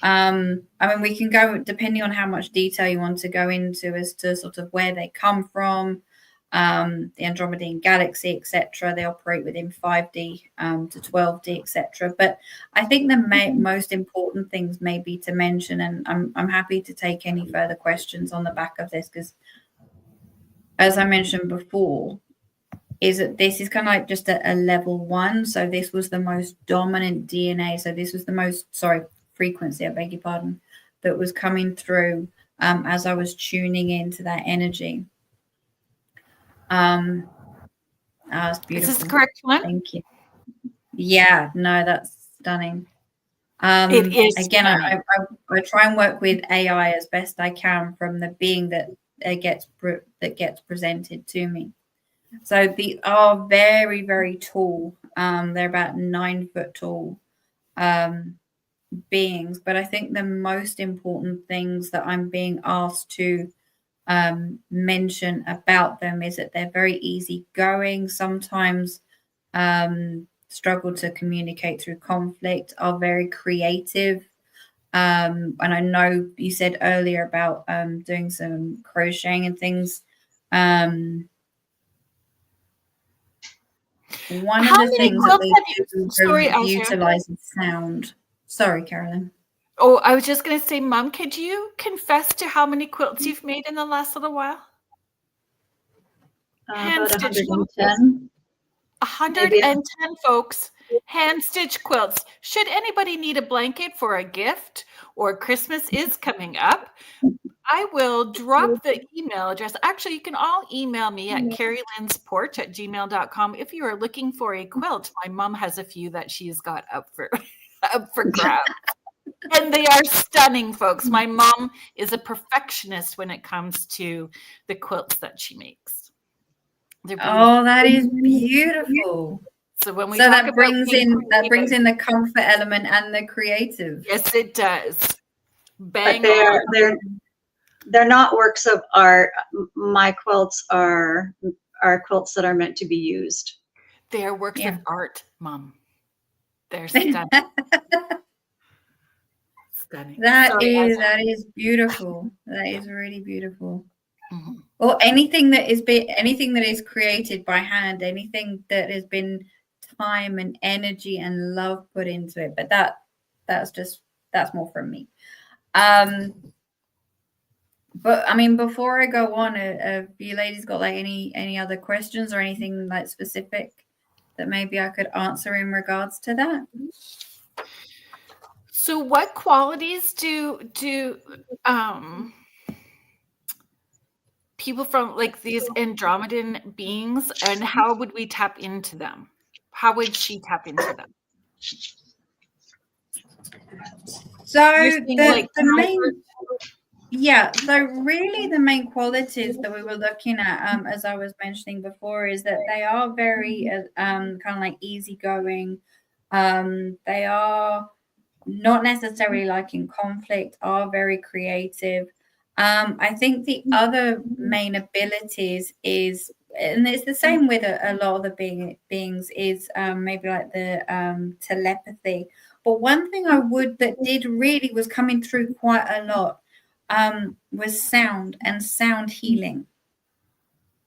I mean, we can go depending on how much detail you want to go into as to sort of where they come from, the Andromedan galaxy, etc. They operate within 5D to 12D, etc. But I think the most important things maybe to mention, and I'm happy to take any further questions on the back of this, because as I mentioned before, is that this is kind of like just a level 1. So this was the most dominant DNA. So this was the most, frequency, I beg your pardon, that was coming through as I was tuning into that energy. That's beautiful. Is this the correct one? Thank you. Yeah, no, that's stunning. It is again. I try and work with AI as best I can from the being that gets presented to me. So these are very, very tall. They're about 9 foot tall beings. But I think the most important things that I'm being asked to mention about them is that they're very easygoing. Sometimes struggle to communicate through conflict, are very creative. And I know you said earlier about doing some crocheting and things. One of the things that they do utilize is sound. Sorry, Kerrilynn. Oh, I was just going to say, Mom, could you confess to how many quilts you've made in the last little while? About 110. 110, folks. Hand stitch quilts. Should anybody need a blanket for a gift, or Christmas is coming up, I will drop the email address. Actually, you can all email me at kerrylynsporch@gmail.com if you are looking for a quilt. My mom has a few that she's got up for grabs. And they are stunning, folks. My mom is a perfectionist when it comes to the quilts that she makes. Oh, that is beautiful. So when we that brings in the comfort element and the creative. Yes, it does. But they're not works of art. My quilts are quilts that are meant to be used. They are works of art, Mom. They're stunning. Stunning. That is beautiful. That is really beautiful. Mm-hmm. Or anything that is created by hand, anything that has been time and energy and love put into it. But that's more from me. But I mean, before I go on, have you ladies got like any other questions or anything like specific that maybe I could answer in regards to that? So what qualities do people from like these Andromedan beings, and how would we tap into them? How would she tap into them? So really the main qualities that we were looking at, as I was mentioning before, is that they are very kind of like easygoing. They are not necessarily like in conflict, are very creative. I think the other main abilities is, and it's the same with a lot of the beings, is maybe like the telepathy. But one thing that did really was coming through quite a lot was sound and sound healing.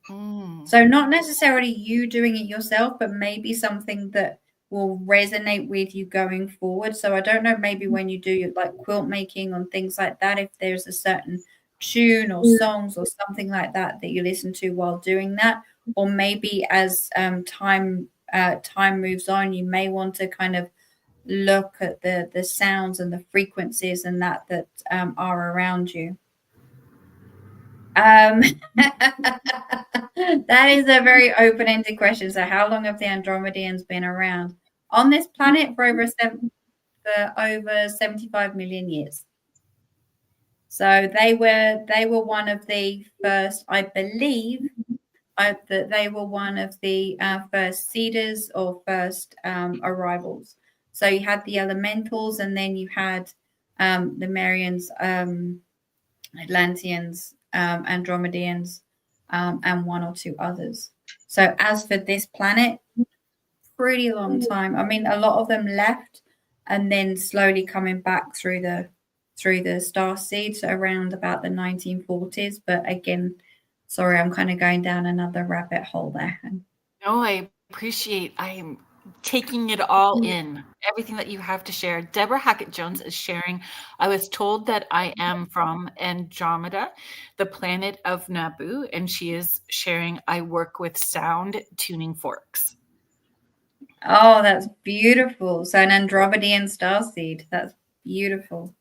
So not necessarily you doing it yourself, but maybe something that will resonate with you going forward. So I don't know, maybe when you do like quilt making and things like that, if there's a certain tune or songs or something like that that you listen to while doing that, or maybe as time moves on, you may want to kind of look at the sounds and the frequencies and that are around you. That is a very open-ended question. So how long have the Andromedians been around on this planet? For over 75 million years. So they were one of the first, I believe, that they were one of the first seeders or first arrivals. So you had the elementals, and then you had the Marians, Atlanteans, Andromedians, and one or two others. So as for this planet, pretty long time. I mean, a lot of them left and then slowly coming back through the star seeds around about the 1940s. But again, sorry, I'm kind of going down another rabbit hole there. No, I am taking it all in, everything that you have to share. Deborah Hackett-Jones is sharing, I was told that I am from Andromeda, the planet of Naboo, and she is sharing, I work with sound tuning forks. Oh, that's beautiful. So an Andromedian starseed. That's beautiful.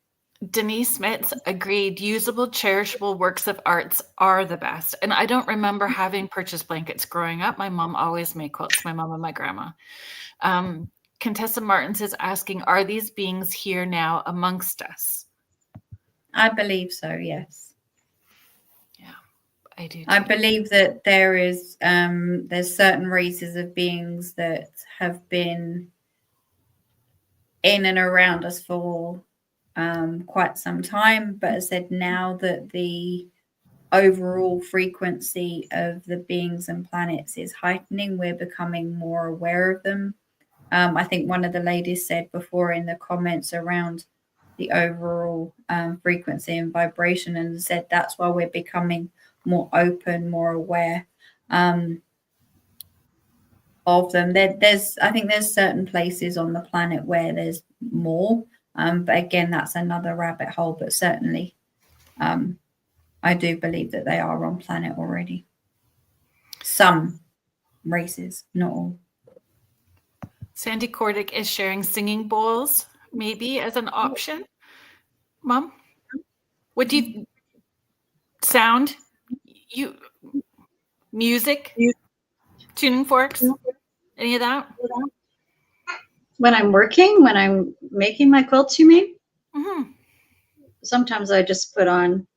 Denise Smith agreed, usable, cherishable works of arts are the best. And I don't remember having purchased blankets growing up. My mom always made quilts, my mom and my grandma. Contessa Martins is asking, are these beings here now amongst us? I believe so, yes. Yeah, I do too. I believe that there's certain races of beings that have been in and around us for quite some time, but as I said, now that the overall frequency of the beings and planets is heightening, we're becoming more aware of them. I think one of the ladies said before in the comments around the overall frequency and vibration, and said that's why we're becoming more open, more aware of them. I think there's certain places on the planet where there's more, but again, that's another rabbit hole. But certainly, I do believe that they are on planet already. Some races, not all. Sandy Cordick is sharing singing bowls, maybe as an option. Mom, what do you sound? Music, tuning forks, any of that? When I'm working, when I'm making my quilts, you mean? Mm-hmm. Sometimes I just put on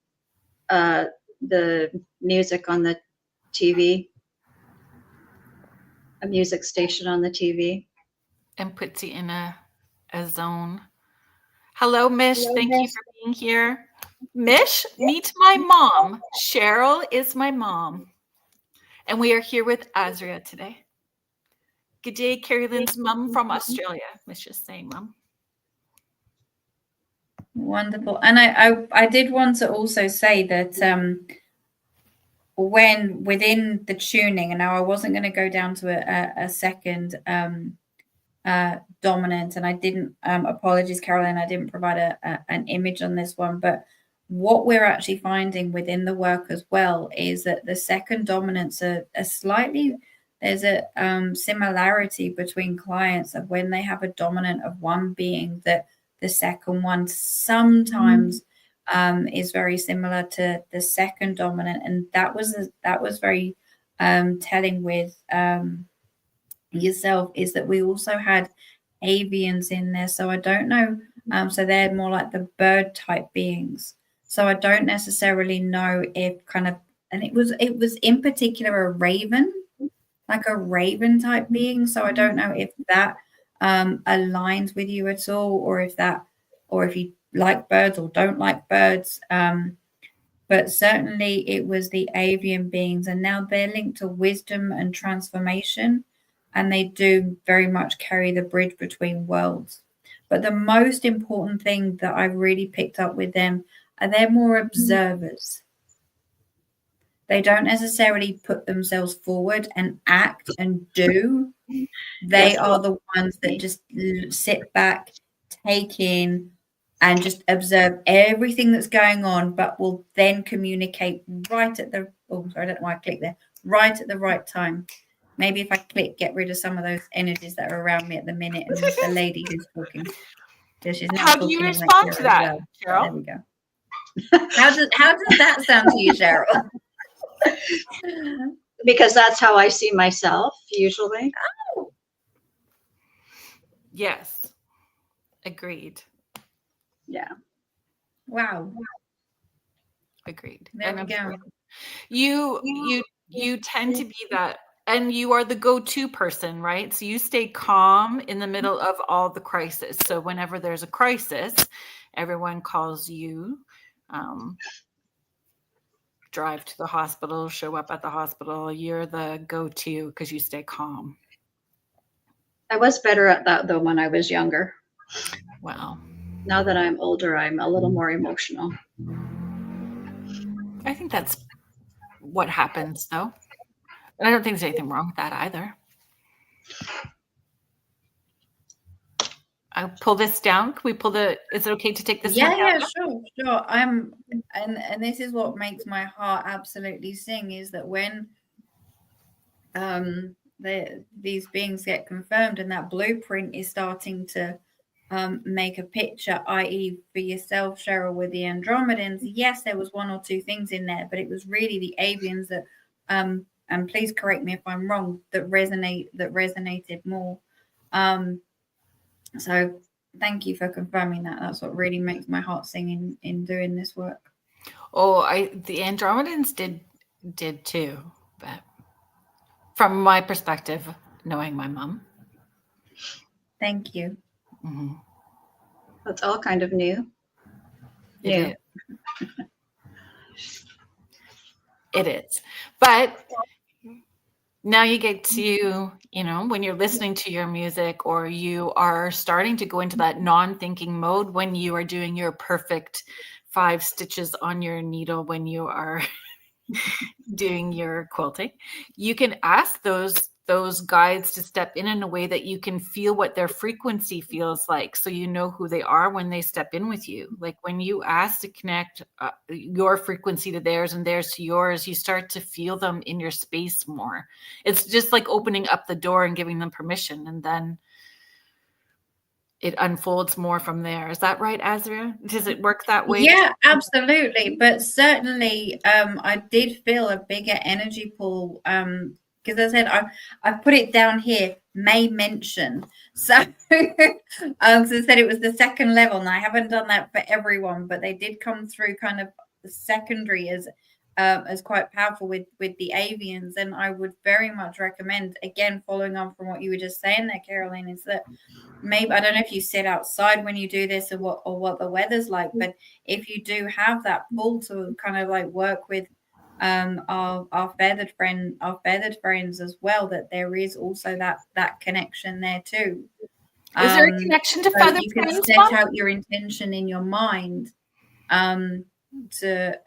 the music on the TV, a music station on the TV. And puts you in a zone. Hello, Mish. Thank you for being here. Mish, meet my mom. Cheryl is my mom. And we are here with Asria today. Good day, Kerrilynn's mom from Australia. Mish is saying, Mom. Wonderful. And I did want to also say that when within the tuning, and now I wasn't going to go down to a second dominant, and I didn't, apologies, Kerrilynn, I didn't provide an image on this one, but what we're actually finding within the work as well is that the second dominants are slightly, there's a similarity between clients of when they have a dominant of one being, that the second one sometimes is very similar to the second dominant. And that was very telling with yourself, is that we also had avians in there. So I don't know. So they're more like the bird type beings. So I don't necessarily know if kind of, and it was in particular a raven, like a raven type being. So I don't know if that aligns with you at all, or if you like birds or don't like birds. but certainly it was the avian beings, and now they're linked to wisdom and transformation, and they do very much carry the bridge between worlds. But the most important thing that I've really picked up with them are they're more observers. They don't necessarily put themselves forward and act and do. They Yes, are the ones that just sit back, take in, and just observe everything that's going on, but will then communicate right at the, oh, sorry, I don't know why I clicked there, right at the right time. Maybe if I click, get rid of some of those energies that are around me at the minute, and the lady who's talking. So she's now How do you talking in respond to that, well. Cheryl? There we go. How does that sound to you, Cheryl? because that's how I see myself usually. Yes. Agreed. Yeah. Wow. Agreed. There we go. You tend to be that, and you are the go-to person, right? So you stay calm in the middle of all the crisis. So whenever there's a crisis, everyone calls you, drive to the hospital, show up at the hospital. You're the go-to because you stay calm. I was better at that though when I was younger. Wow. Now that I'm older, I'm a little more emotional. I think that's what happens, though. And I don't think there's anything wrong with that either. I'll pull this down. Can we pull the, is it okay to take this down? Yeah, sure. And this is what makes my heart absolutely sing, is that when these beings get confirmed and that blueprint is starting to make a picture, i.e. for yourself, Cheryl, with the Andromedans, yes, there was one or two things in there, but it was really the avians that, and please correct me if I'm wrong, that resonated more. So thank you for confirming that. That's what really makes my heart sing in doing this work. Oh, the Andromedans did too, but from my perspective, knowing my mom. Thank you. Mm-hmm. That's all kind of new. It is. But now you get to, when you're listening to your music, or you are starting to go into that non-thinking mode when you are doing your perfect 5 stitches on your needle, when you are doing your quilting, you can ask those guides to step in a way that you can feel what their frequency feels like, so you know who they are when they step in with you. Like when you ask to connect your frequency to theirs and theirs to yours, you start to feel them in your space more. It's just like opening up the door and giving them permission, and then it unfolds more from there. Is that right, Asria? Does it work that way? Yeah, absolutely. But certainly I did feel a bigger energy pull, because as I said, I've put it down here, may mention. So as I said, it was the second level, and I haven't done that for everyone, but they did come through kind of secondary as quite powerful with the avians. And I would very much recommend, again, following on from what you were just saying there, Kerrilynn, is that maybe, I don't know if you sit outside when you do this, or what the weather's like, but if you do have that pull to kind of like work with our feathered friends as well, that there is also that connection there too. Is there a connection to feathered you can friends? set out your intention in your mind to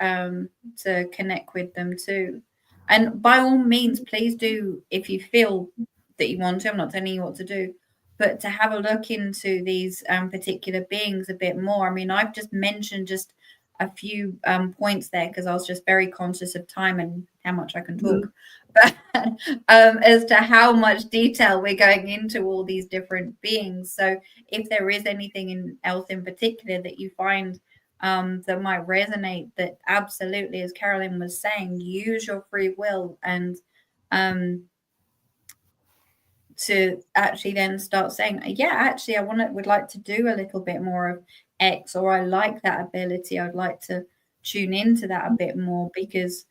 connect with them too. And by all means, please do, if you feel that you want to. I'm not telling you what to do, but to have a look into these particular beings a bit more. I mean, I've just mentioned just a few points there because I was just very conscious of time and how much I can talk. But as to how much detail we're going into all these different beings. So if there is anything else in particular that you find that might resonate, that absolutely, as Kerrilynn was saying, use your free will and to actually then start saying, yeah, actually, would like to do a little bit more of X, or I like that ability. I'd like to tune into that a bit more, because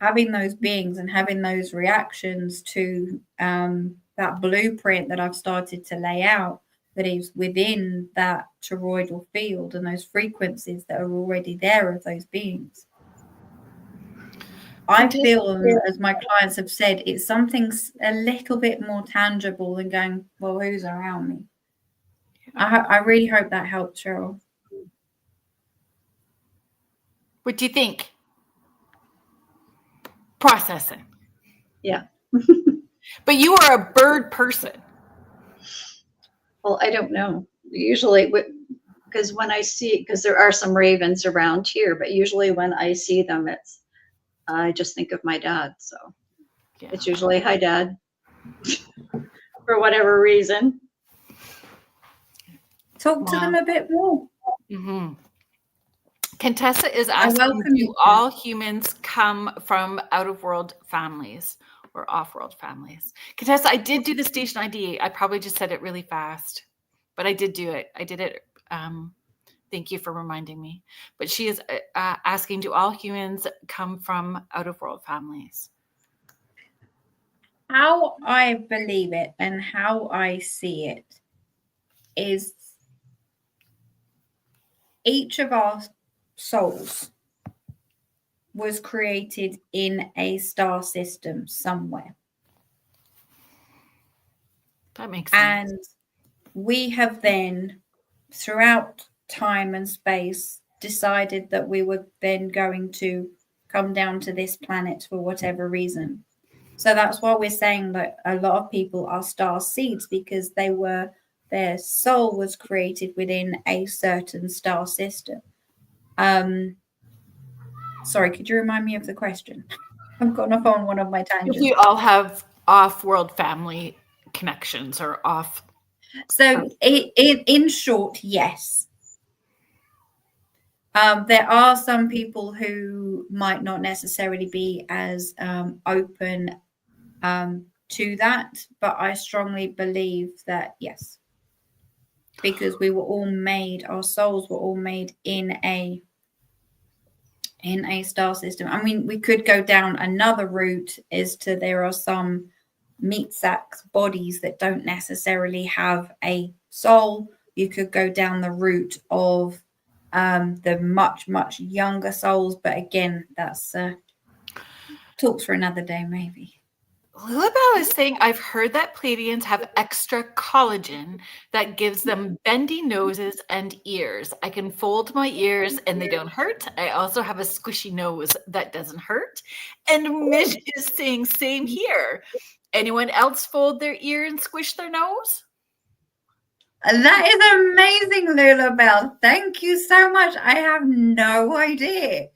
having those beings and having those reactions to that blueprint that I've started to lay out, that is within that toroidal field, and those frequencies that are already there of those beings, I feel, as my clients have said, it's something a little bit more tangible than going, well, who's around me? I really hope that helped, Cheryl. What do you think? Processing. Yeah. But you are a bird person. Well, I don't know. Usually, because when I see, because there are some ravens around here, but usually when I see them, I just think of my dad. So it's usually, hi, Dad, for whatever reason. Talk to them a bit more. Mm-hmm. Contessa is asking, do all humans come from out-of-world families or off-world families? Contessa, I did do the station ID. I probably just said it really fast, but I did do it. I did it. Thank you for reminding me. But she is asking, do all humans come from out-of-world families? How I believe it and how I see it is each of our souls was created in a star system somewhere. That makes sense. And we have then, throughout time and space, decided that we were then going to come down to this planet for whatever reason. So that's why we're saying that a lot of people are star seeds, because their soul was created within a certain star system. Sorry, could you remind me of the question? I've gone off on one of my tangents. We all have off-world family connections or off. So in short, yes. There are some people who might not necessarily be as open to that, but I strongly believe that yes, because we were all made, our souls were all made in a star system. I mean, we could go down another route as to there are some meat sack bodies that don't necessarily have a soul. You could go down the route of the much, much younger souls. But again, that's talks for another day, maybe. Lilibelle is saying, I've heard that Pleiadians have extra collagen that gives them bendy noses and ears. I can fold my ears and they don't hurt. I also have a squishy nose that doesn't hurt. And Mish is saying, same here. Anyone else fold their ear and squish their nose? That is amazing, Lilibelle. Thank you so much. I have no idea.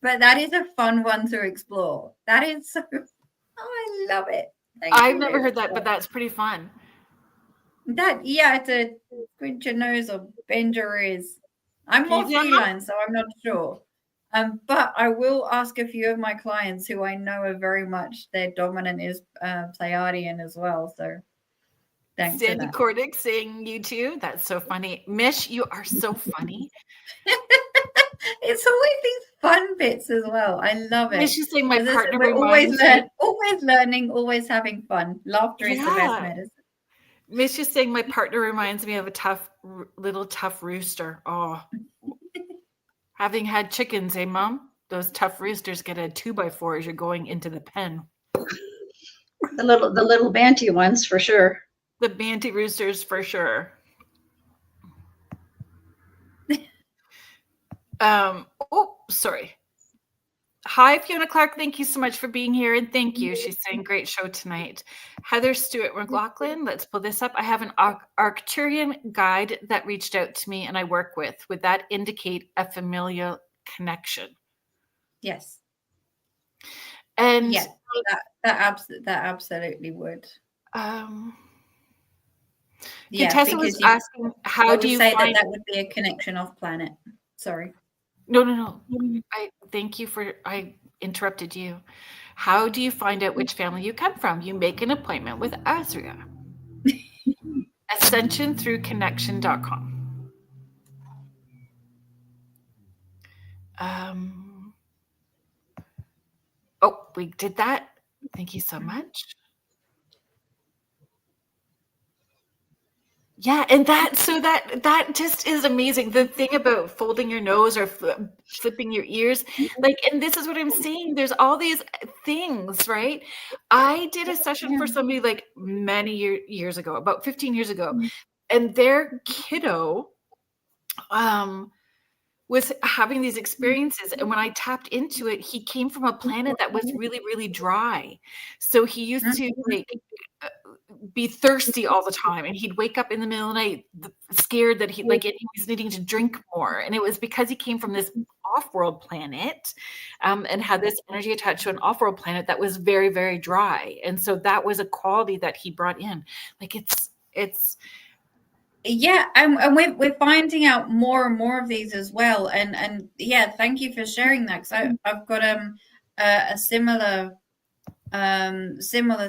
But that is a fun one to explore. That is so... I love it. I've never heard that, but that's pretty fun. To squint your nose or bend your ears. I'm more feline, so I'm not sure. But I will ask a few of my clients who I know are very much, their dominant is Pleiadian as well. So thanks for that. Cordic saying you too. That's so funny. Mish, you are so funny. It's always these fun bits as well. I love it. Mish is saying my partner we're always learning, always having fun. Laughter is the best medicine. Mish is saying my partner reminds me of a little tough rooster. Oh, having had chickens, eh, Mom? Those tough roosters get a 2x4 as you're going into the pen. The little banty ones for sure. The banty roosters for sure. Sorry. Hi, Fiona Clark. Thank you so much for being here. And thank you. She's saying great show tonight. Heather Stewart McLaughlin. Let's pull this up. I have an Arcturian guide that reached out to me and I work with. Would that indicate a familial connection? Yes. And yes, that absolutely would. Contessa was asking, how do you say that would be a connection off planet? Sorry. No. I thank you for, I interrupted you. How do you find out which family you come from? You make an appointment with Asria. Ascension Through Connection.com. We did that. Thank you so much. Yeah, and that just is amazing. The thing about folding your nose or flipping your ears, like, and this is what I'm saying. There's all these things, right? I did a session for somebody like many years ago, about 15 years ago, and their kiddo was having these experiences, and when I tapped into it, he came from a planet that was really, really dry. So he used to like be thirsty all the time, and he'd wake up in the middle of the night scared that he was needing to drink more, and it was because he came from this off-world planet and had this energy attached to an off-world planet that was very, very dry. And so that was a quality that he brought in. Like it's yeah, and we're finding out more and more of these as well. And yeah, thank you for sharing that, because I've got a similar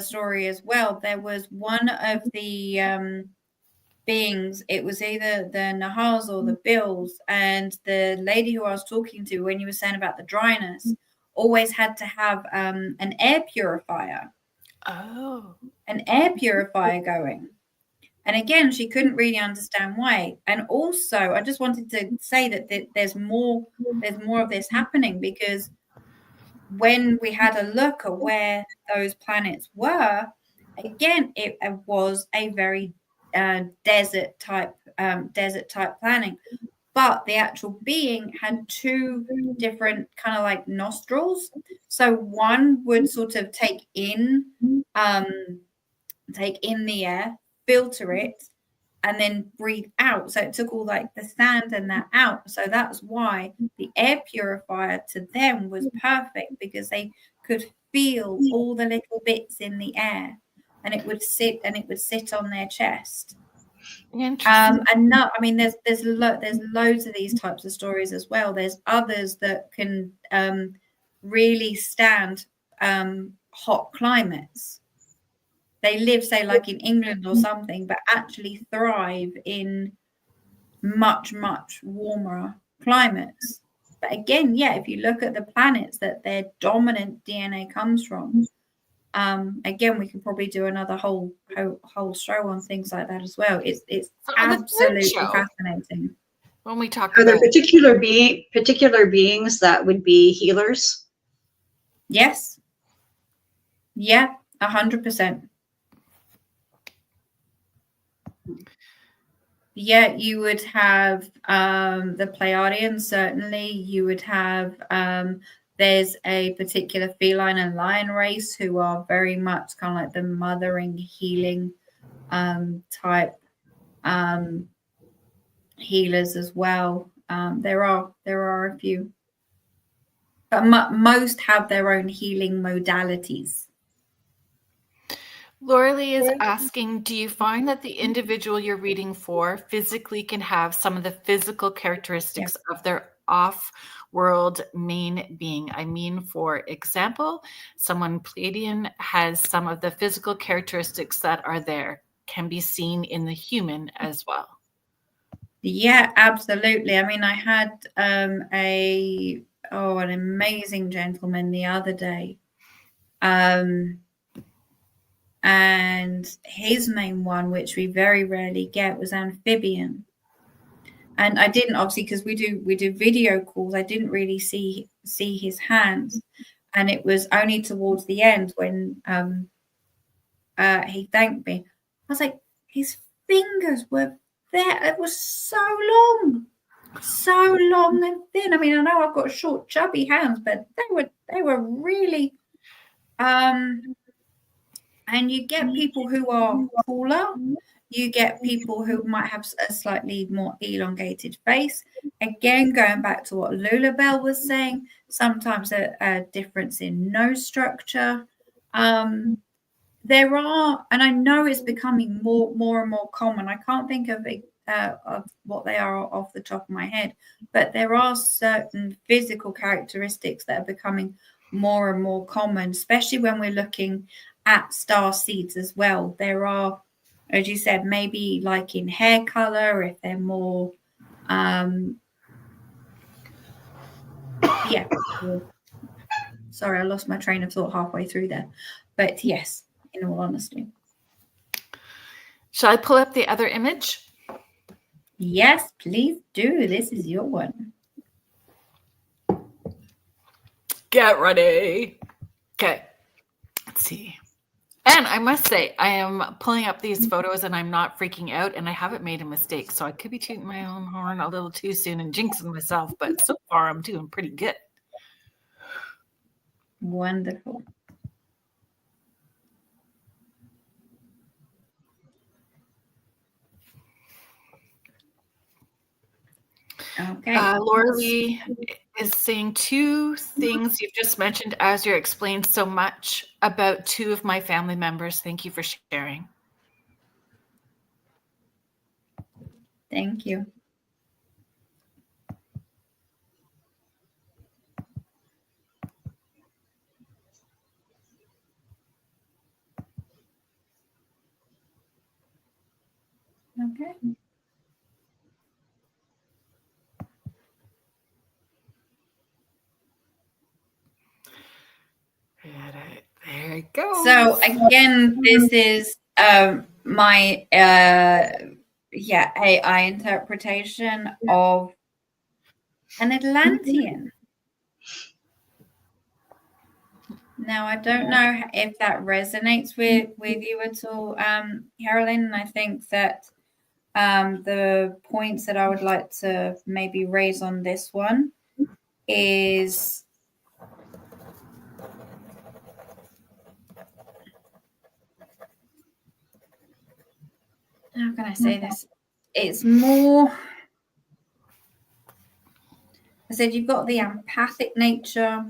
story as well. There was one of the beings, it was either the Nahas or the Bills, and the lady who I was talking to, when you were saying about the dryness, always had to have an air purifier. An air purifier going. And again, she couldn't really understand why. And also, I just wanted to say that there's more of this happening, because when we had a look at where those planets were, again, it was a very desert type planning. But the actual being had two different kind of like nostrils. So one would sort of take in the air, filter it, and then breathe out. So it took all like the sand and that out. So that's why the air purifier to them was perfect, because they could feel all the little bits in the air, and it would sit on their chest. Interesting. And no, I mean, there's loads of these types of stories as well. There's others that can really stand hot climates. They live, say, like in England or something, but actually thrive in much, much warmer climates. But again, yeah, if you look at the planets that their dominant DNA comes from, again, we could probably do another whole show on things like that as well. It's absolutely fascinating. When we talk Are about there particular beings that would be healers? Yes. Yeah, 100%. Yeah, you would have the Pleiadians, certainly. You would have there's a particular feline and lion race who are very much kind of like the mothering, healing type healers as well. There are a few, but most have their own healing modalities. Lauralee is asking, do you find that the individual you're reading for physically can have some of the physical characteristics of their off-world main being? I mean, for example, someone Pleiadian has some of the physical characteristics that are there, can be seen in the human as well. Yeah, absolutely. I mean, I had an amazing gentleman the other day. And his main one, which we very rarely get, was amphibian. And I didn't, obviously, because we do video calls, I didn't really see his hands. And it was only towards the end when he thanked me. I was like, his fingers were there. It was so long and thin. I mean, I know I've got short, chubby hands, but they were really and you get people who are taller. You get people who might have a slightly more elongated face. Again, going back to what Lulabelle was saying, sometimes a difference in nose structure. There are, and I know it's becoming more and more common. I can't think of what they are off the top of my head, but there are certain physical characteristics that are becoming more and more common, especially when we're looking at star seeds as well. There are, as you said, maybe like in hair color, if they're more sorry, I lost my train of thought halfway through there, but yes, in all honesty. Shall I pull up the other image? Yes, please do. This is your one. Get ready. Okay. Let's see. And I must say, I am pulling up these photos and I'm not freaking out and I haven't made a mistake. So I could be tooting my own horn a little too soon and jinxing myself, but so far I'm doing pretty good. Wonderful. Okay. Laura Lee is saying 2 things you've just mentioned. Asria explained so much about 2 of my family members. Thank you for sharing. Thank you. Okay. There it goes. So again, this is my AI interpretation of an Atlantean. Now, I don't know if that resonates with you at all, Kerrilynn. I think that the points that I would like to maybe raise on this one is how can I say this? It's more, I said, you've got the empathic nature,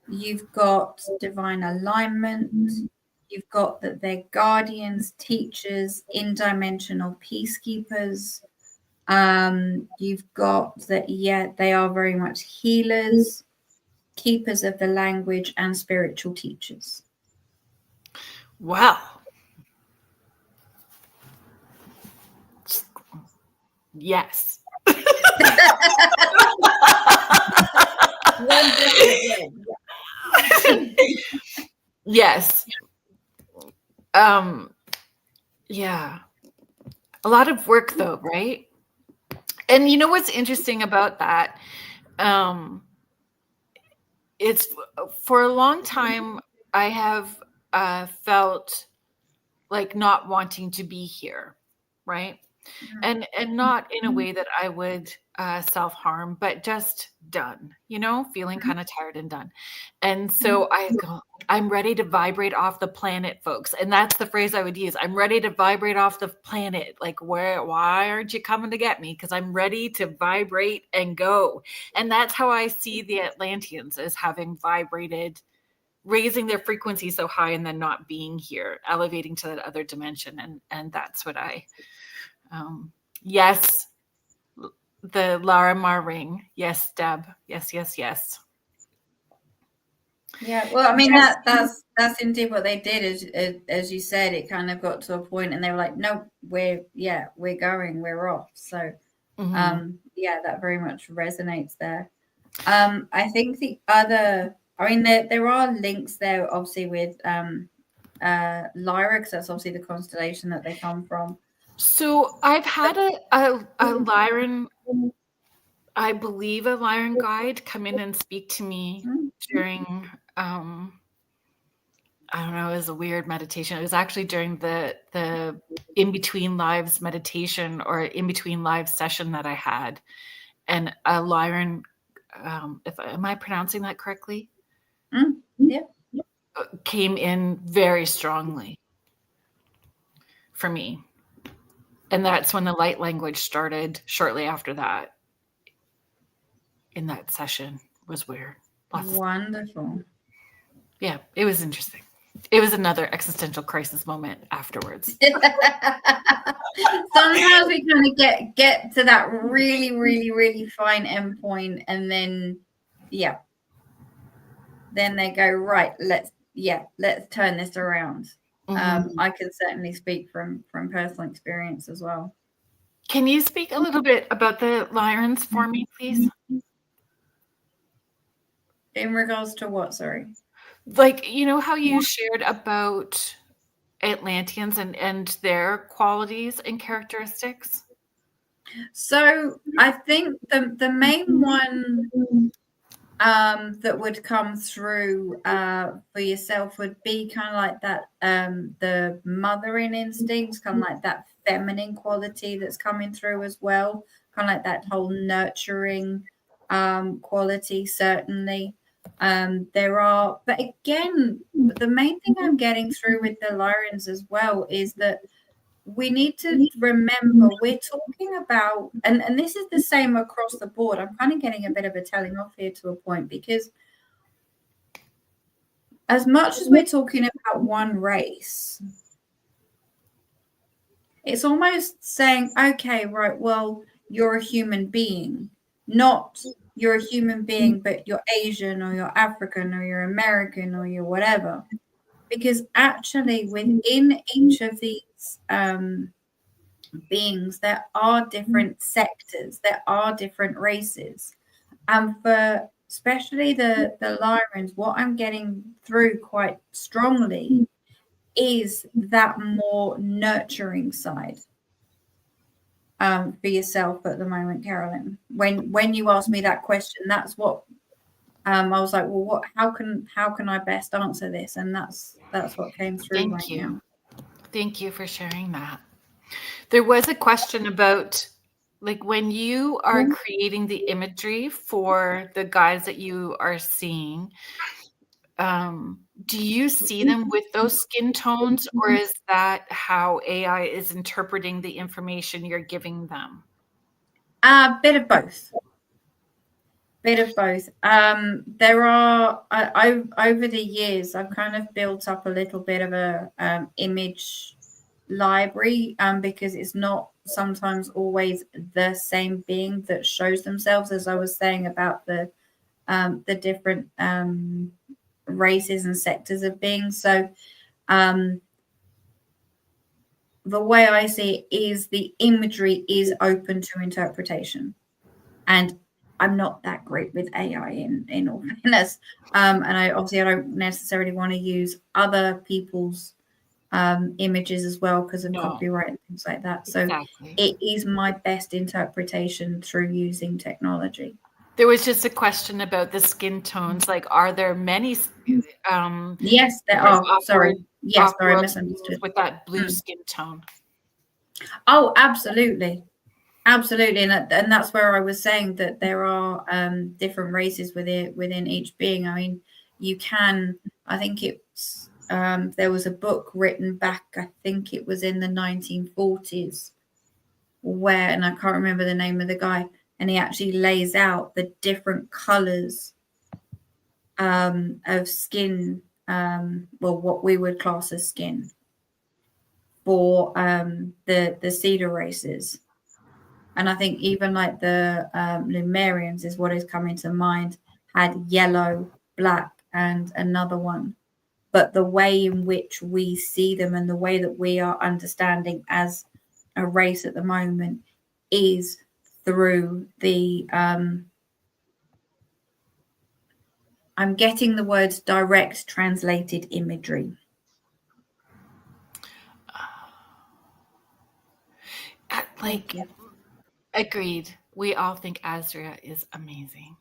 you've got divine alignment, you've got that they're guardians, teachers, in-dimensional peacekeepers. You've got that, yeah, they are very much healers, keepers of the language, and spiritual teachers. Wow. Yes. Yes. Yeah. A lot of work though, right? And you know what's interesting about that? It's for a long time I have felt like not wanting to be here, right? And not in a way that I would self-harm, but just done, feeling kind of tired and done. And so I go, I'm ready to vibrate off the planet, folks. And that's the phrase I would use. I'm ready to vibrate off the planet. Like, why aren't you coming to get me? Because I'm ready to vibrate and go. And that's how I see the Atlanteans, as having vibrated, raising their frequency so high and then not being here, elevating to that other dimension. And that's what I... yes, the Lara Mar ring. Yes, Deb. Yes. Yeah, well, I mean that's indeed what they did. As you said, it kind of got to a point, and they were like, "No, we're going, we're off." So, yeah, that very much resonates there. I think the other, I mean, there are links there, obviously, with Lyra, because that's obviously the constellation that they come from. So I've had a Lyran, I believe a Lyran guide come in and speak to me during, I don't know, it was a weird meditation. It was actually during the in between lives meditation or in between live session that I had. And a Lyran, am I pronouncing that correctly? Yeah. Came in very strongly for me. And that's when the light language started shortly after that. In that session was weird. Wonderful. Yeah, it was interesting. It was another existential crisis moment afterwards. Sometimes we kind of get to that really, really, really fine endpoint, and then then they go, right, let's turn this around. I can certainly speak from personal experience as well. Can you speak a little bit about the Lyrans for me, please? In regards to what, sorry? Like, how you shared about Atlanteans and their qualities and characteristics? So I think the main one that would come through for yourself would be kind of like that the mothering instincts, kind of like that feminine quality that's coming through as well, kind of like that whole nurturing quality. Certainly there are, but again, the main thing I'm getting through with the Lyrians as well is that we need to remember we're talking about, and this is the same across the board. I'm kind of getting a bit of a telling off here to a point, because as much as we're talking about one race, it's almost saying, okay, right, well, you're a human being, not you're a human being, but you're Asian or you're African or you're American or you're whatever. Because actually within each of these beings, there are different sectors, there are different races, and for especially the Lyrians, what I'm getting through quite strongly is that more nurturing side for yourself at the moment, Kerrilynn. When you asked me that question, that's what I was like, well, what? How can I best answer this? And that's what came through right now. Thank you for sharing that. There was a question about, like, when you are creating the imagery for the guys that you are seeing, do you see them with those skin tones, or is that how AI is interpreting the information you're giving them? A bit of both. There are over the years, I've kind of built up a little bit of a image library, because it's not sometimes always the same being that shows themselves, as I was saying about the different races and sectors of beings. So the way I see it is the imagery is open to interpretation, and I'm not that great with AI in all fairness, and I don't necessarily want to use other people's images as well because of copyright and things like that. So It is my best interpretation through using technology. There was just a question about the skin tones. Like, are there many? Yes, there are. Sorry. Yes, sorry, I misunderstood. With that blue skin tone. Oh, absolutely. Absolutely. And that's where I was saying that there are different races within each being. I mean, you can, I think it's, there was a book written back, I think it was in the 1940s, where, and I can't remember the name of the guy, and he actually lays out the different colors of skin, well, what we would class as skin for the cedar races. And I think even like the Lemurians is what is coming to mind, had yellow, black, and another one. But the way in which we see them and the way that we are understanding as a race at the moment is through the, I'm getting the words direct translated imagery. Like, agreed. We all think Asria is amazing.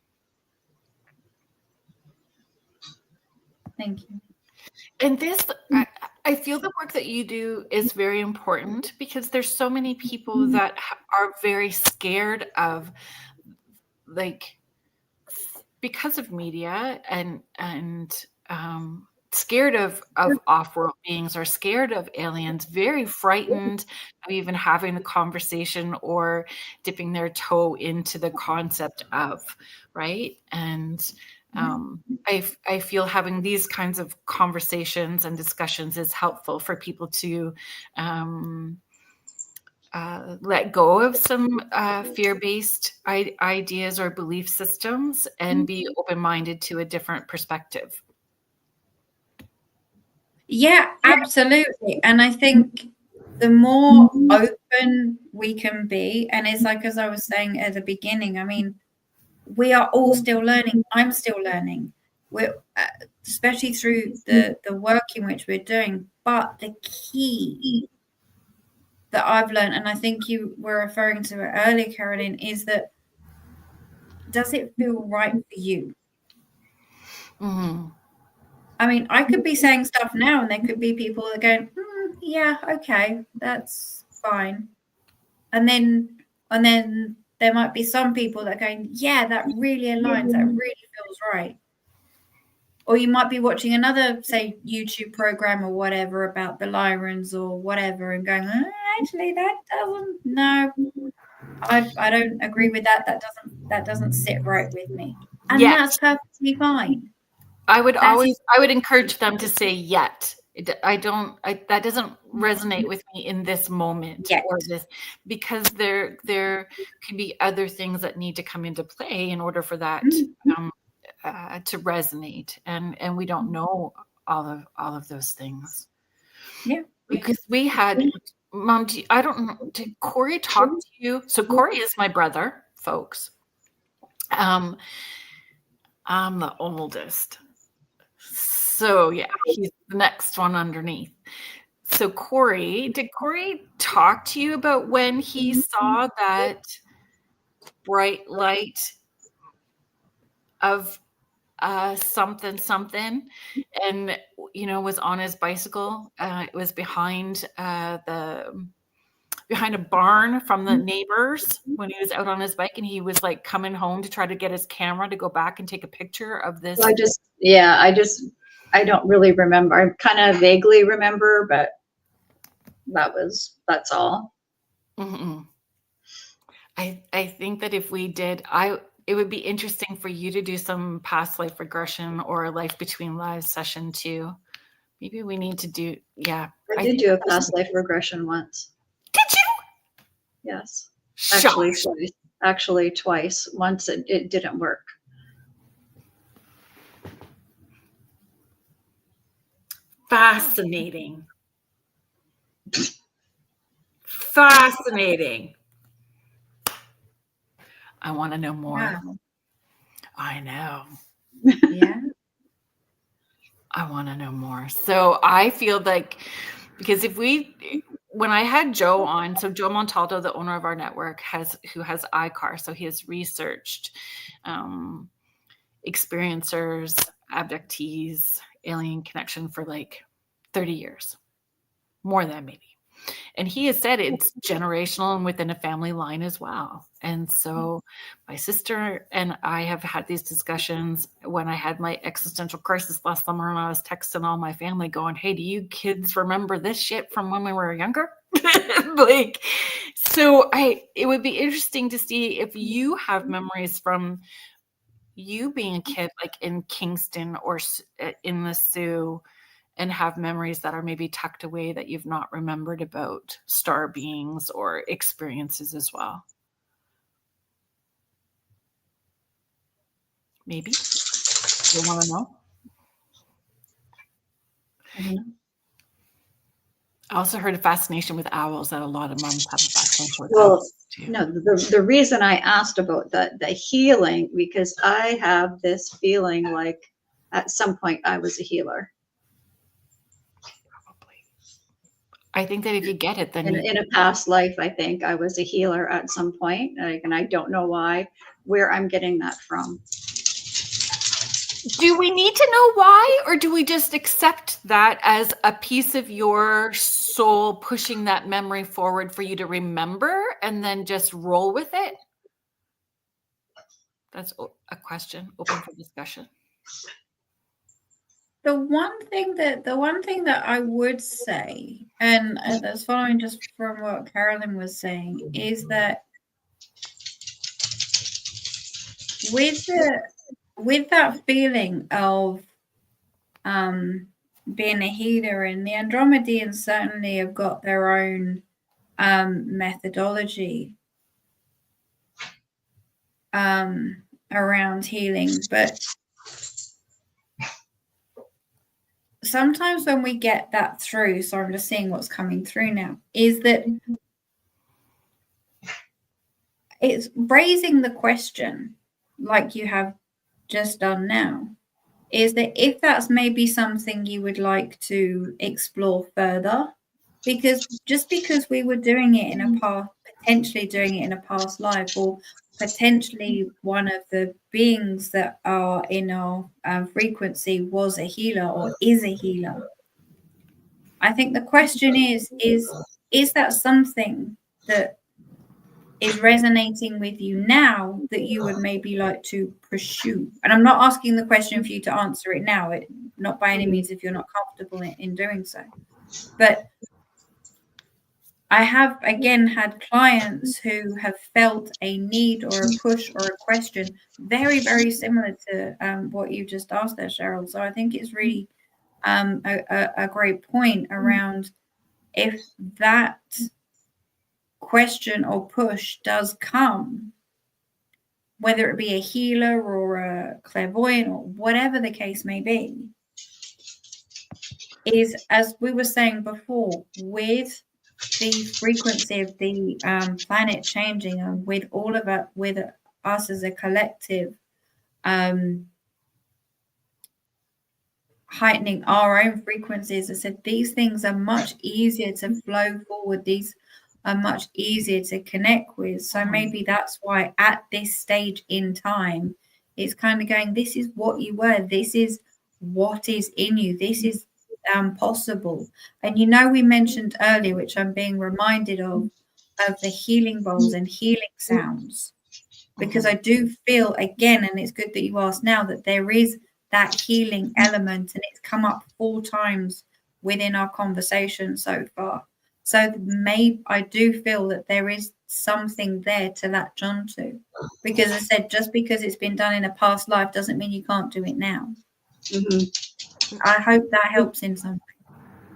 Thank you. And this, I feel the work that you do is very important because there's so many people that are very scared of, like, because of media and scared of off-world beings, or scared of aliens, very frightened of even having the conversation or dipping their toe into the concept of, right? And I feel having these kinds of conversations and discussions is helpful for people to let go of some fear-based ideas or belief systems and be open-minded to a different perspective. Yeah, absolutely. And I think the more open we can be, and it's like, as I was saying at the beginning, I mean, we are all still learning. I'm still learning. we're especially through the work in which we're doing. But the key that I've learned, and I think you were referring to it earlier, Kerrilynn, is that does it feel right for you? Mm-hmm. I mean, I could be saying stuff now, and there could be people that are going, yeah, okay, that's fine. And then there might be some people that are going, yeah, that really aligns, that really feels right. Or you might be watching another, say, YouTube program or whatever about the Lyrans or whatever, and going, actually, that doesn't. No, I don't agree with that. That doesn't sit right with me, and that's perfectly fine. I would encourage them to say yet. That doesn't resonate with me in this moment or this, because there could be other things that need to come into play in order for that to resonate, and we don't know all of those things. Yeah, because we had Mom. I don't know. Did Corey talk to you? So Corey is my brother, folks. I'm the oldest. So yeah, he's the next one underneath. So did Corey talk to you about when he saw that bright light of something and was on his bicycle? It was behind behind a barn from the neighbors when he was out on his bike, and he was like coming home to try to get his camera to go back and take a picture of this. I don't really remember. I kind of vaguely remember, but that's all. Mm-hmm. I think that if we did, it would be interesting for you to do some past life regression or a life between lives session too. Maybe we need to do, I did do a past life regression once. Did you? Yes. Actually twice. Once it didn't work. Fascinating. Fascinating. I want to know more. Wow. I know. Yeah. I want to know more. So I feel like, because when I had Joe on, so Joe Montaldo, the owner of our network, who has ICAR, so he has researched experiencers, abductees, alien connection for like 30 years, more than maybe. And he has said it's generational and within a family line as well. And so my sister and I have had these discussions when I had my existential crisis last summer, and I was texting all my family going, hey, do you kids remember this shit from when we were younger? So it would be interesting to see if you have memories from you being a kid, like in Kingston or in the Sioux, and have memories that are maybe tucked away that you've not remembered about star beings or experiences as well. Maybe you want to know. I also heard a fascination with owls, that a lot of moms have a fascination with owls too. No, the reason I asked about the healing, because I have this feeling like at some point I was a healer. I think that if you get it, then in a past life, I think I was a healer at some point, and I don't know where I'm getting that from. Do we need to know why, or do we just accept that as a piece of your soul pushing that memory forward for you to remember and then just roll with it? That's a question open for discussion. The one thing that I would say, and that's following just from what Kerrilynn was saying, is that with that feeling of being a healer, and the Andromedians certainly have got their own methodology around healing, but sometimes when we get that through, so I'm just seeing what's coming through now, is that it's raising the question, like you have just done now, is that if that's maybe something you would like to explore further, because just because we were doing it in a past, potentially doing it in a past life, or potentially one of the beings that are in our frequency was a healer or is a healer. I think the question is that something that is resonating with you now that you would maybe like to pursue? And I'm not asking the question for you to answer it now, not by any means if you're not comfortable in doing so. But I have, again, had clients who have felt a need or a push or a question very, very similar to what you just asked there, Cheryl. So I think it's really a great point around if that question or push does come, whether it be a healer or a clairvoyant or whatever the case may be, is, as we were saying before, with the frequency of the planet changing, and with all of it, with us as a collective heightening our own frequencies. I said these things are much easier to flow forward. These are much easier to connect with. So maybe that's why at this stage in time, it's kind of going, this is what you were. This is what is in you. This is possible. And we mentioned earlier, which I'm being reminded of the healing bowls and healing sounds, because I do feel, again, and it's good that you asked now, that there is that healing element, and it's come up 4 times within our conversation so far. So maybe I do feel that there is something there to latch onto, because I said, just because it's been done in a past life doesn't mean you can't do it now. I hope that helps in some way.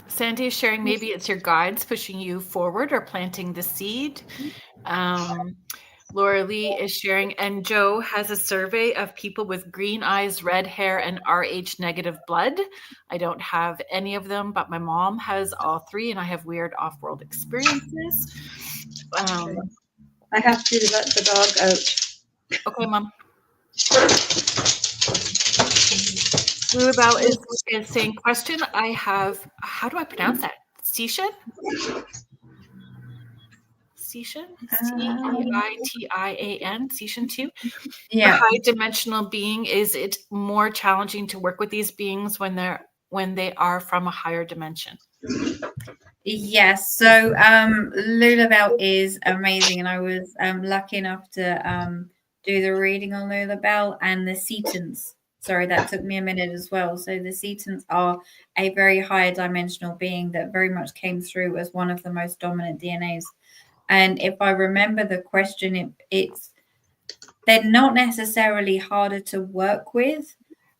Sandy is sharing, maybe it's your guides pushing you forward or planting the seed. Laura Lee is sharing, and Joe has a survey of people with green eyes, red hair, and Rh negative blood. I don't have any of them, but my mom has all 3, and I have weird off-world experiences. I have to let the dog out. Okay, Mom. Lulabelle is saying, question, I have, how do I pronounce that? Session? Session? Ceition? Session 2? Yeah. A high dimensional being, is it more challenging to work with these beings when they are from a higher dimension? Yes. So Lulabelle is amazing, and I was lucky enough to do the reading on Lulabelle and the Setons. Sorry, that took me a minute as well. So the Setons are a very high dimensional being that very much came through as one of the most dominant DNAs. And if I remember the question, they're not necessarily harder to work with.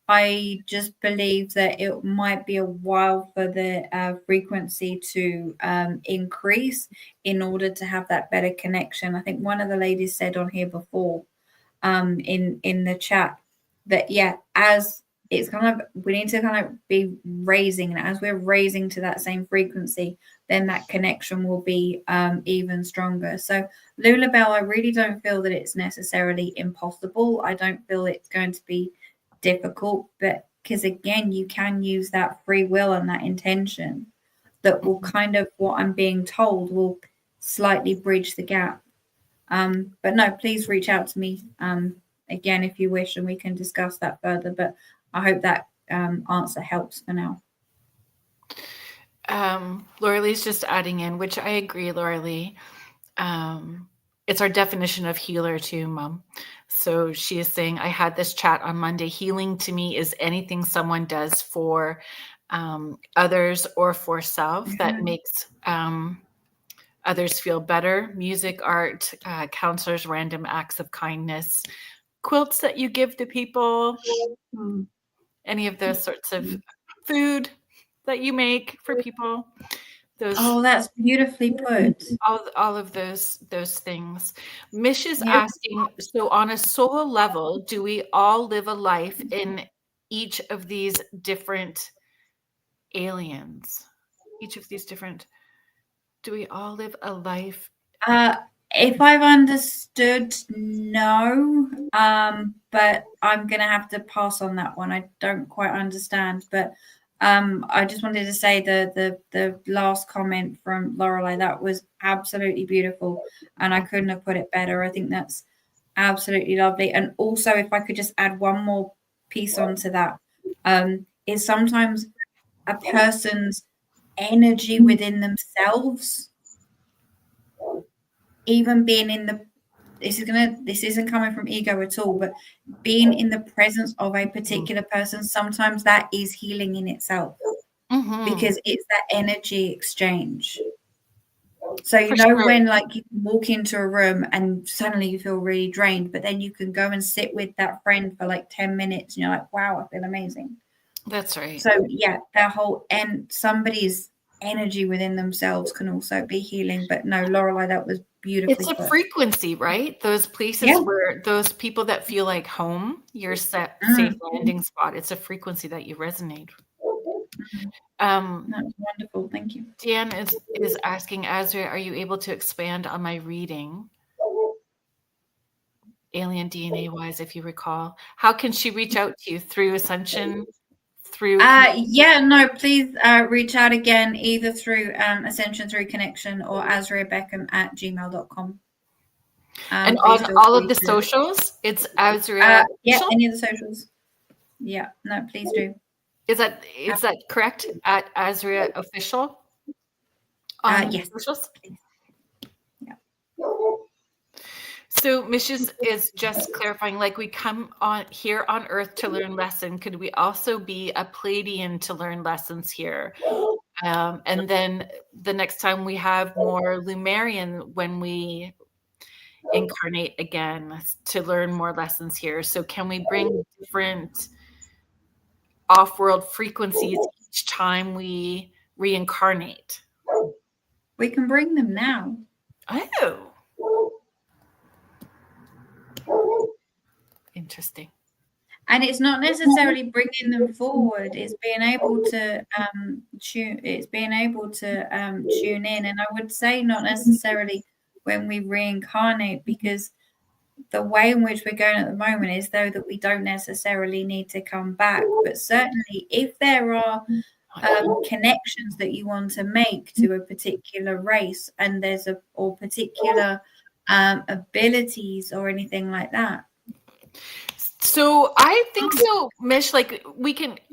I just believe that it might be a while for the frequency to increase in order to have that better connection. I think one of the ladies said on here before in the chat that, as it's kind of, we need to kind of be raising, and as we're raising to that same frequency, then that connection will be even stronger. So Lulabelle, I really don't feel that it's necessarily impossible. I don't feel it's going to be difficult, but because again, you can use that free will and that intention that will kind of, what I'm being told, will slightly bridge the gap. But no, please reach out to me again if you wish, and we can discuss that further. But I hope that answer helps for now. Laura Lee's just adding in, which I agree, Laura Lee. It's our definition of healer too, Mom. So she is saying, I had this chat on Monday. Healing to me is anything someone does for others or for self that makes others feel better. Music, art, counselors, random acts of kindness, quilts that you give to people, any of those sorts of food that you make for people. That's beautifully put. All of those things. Mish is asking, so on a soul level, do we all live a life in each of these different aliens? Do we all live a life? If I've understood, no. but I'm going to have to pass on that one. I don't quite understand, but I just wanted to say the last comment from Lorelei, that was absolutely beautiful, and I couldn't have put it better. I think that's absolutely lovely. And also, if I could just add one more piece onto that, is sometimes a person's energy within themselves, even being in the, this isn't coming from ego at all, but being in the presence of a particular person, sometimes that is healing in itself, because it's that energy exchange. So when like you walk into a room and suddenly you feel really drained, but then you can go and sit with that friend for like 10 minutes and you're like, wow, I feel amazing. That's right. So yeah, that whole, and somebody's energy within themselves can also be healing. But no, Lorelei, that was beautifully It's a put. Frequency, right? Those places where those people that feel like home, your safe landing spot. It's a frequency that you resonate. That's wonderful. Thank you. Dan is asking, Asria, are you able to expand on my reading? Alien DNA wise, if you recall. How can she reach out to you? Through Ascension? Through please reach out again, either through Ascension Through Connection or Asria Beckham at gmail.com. And on all of the socials, it's Asria. Any of the socials. Yeah, no, please do. Is that correct? At Asria Official? On yes. Socials? Yeah. So Mish is just clarifying, like we come on here on Earth to learn lesson. Could we also be a Pleiadian to learn lessons here? And then the next time we have more Lemurian when we incarnate again to learn more lessons here. So can we bring different off-world frequencies each time we reincarnate? We can bring them now. Oh. Interesting. And it's not necessarily bringing them forward. It's being able to tune. It's being able to tune in. And I would say not necessarily when we reincarnate, because the way in which we're going at the moment is though that we don't necessarily need to come back. But certainly, if there are connections that you want to make to a particular race, and there's particular abilities or anything like that. So I think so, Mish, like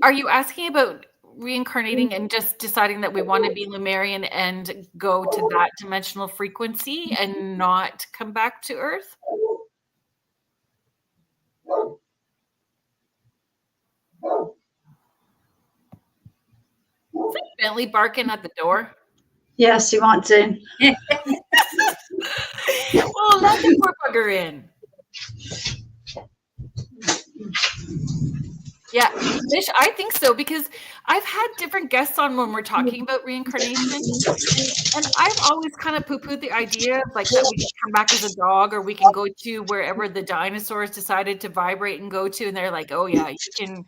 are you asking about reincarnating and just deciding that we want to be Lemurian and go to that dimensional frequency and not come back to Earth? Is that Bentley barking at the door? Yes, he wants in. Well, let the poor bugger in. Yeah, Mish, I think so, because I've had different guests on when we're talking about reincarnation, and I've always kind of poo-pooed the idea of like that we can come back as a dog, or we can go to wherever the dinosaurs decided to vibrate and go to, and they're like, oh yeah, you can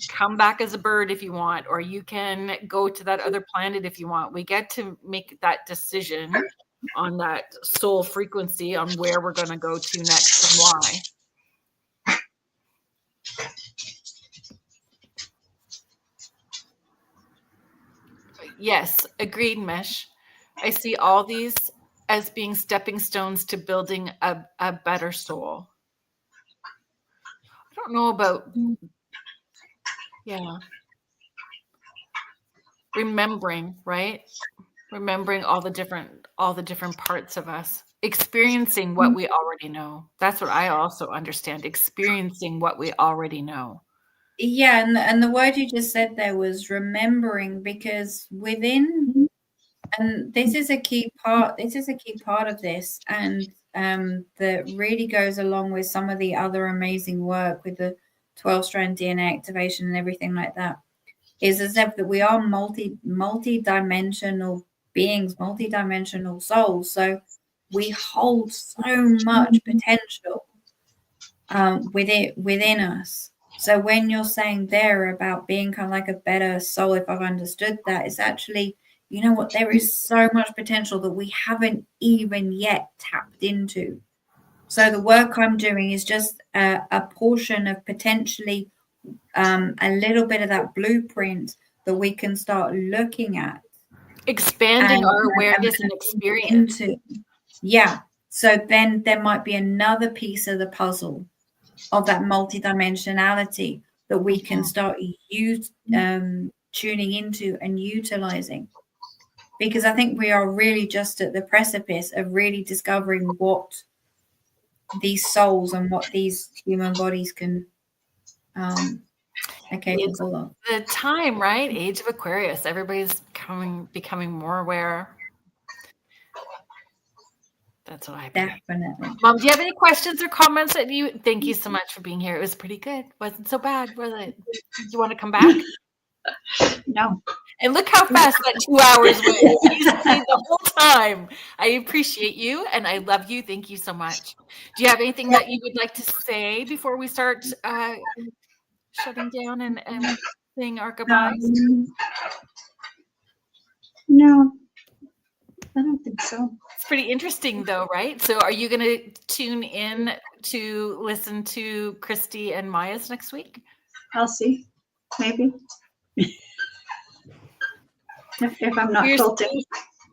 come back as a bird if you want, or you can go to that other planet if you want. We get to make that decision on that soul frequency on where we're going to go to next and why. Yes, agreed, Mish. I see all these as being stepping stones to building a better soul. I don't know about, remembering, right? Remembering all the different parts of us, experiencing what we already know. That's what I also understand, experiencing what we already know. Yeah, and the word you just said there was remembering, because within, and this is a key part of this, and that really goes along with some of the other amazing work with the 12-strand DNA activation and everything like that, is as if that we are multi-dimensional beings, multi-dimensional souls. So we hold so much potential within us. So when you're saying there about being kind of like a better soul, if I've understood that, it's actually, you know what, there is so much potential that we haven't even yet tapped into. So the work I'm doing is just a portion of potentially a little bit of that blueprint that we can start looking at. Expanding our awareness and experience. Yeah. So then there might be another piece of the puzzle of that multidimensionality that we can start tuning into and utilizing. Because I think we are really just at the precipice of really discovering what these souls and what these human bodies can are capable of. The time, right? Age of Aquarius. Everybody's becoming more aware. That's what I believe. Definitely. Mom, do you have any questions or comments that you? Thank you so much for being here. It was pretty good. Wasn't so bad, was it? Do you want to come back? No. And look how fast that 2 hours went. You stayed the whole time. I appreciate you and I love you. Thank you so much. Do you have anything that you would like to say before we start shutting down and saying our goodbyes? No, I don't think so. It's pretty interesting though, right? So are you going to tune in to listen to Christy and Maya's next week? I'll see. Maybe. If I'm not quilting.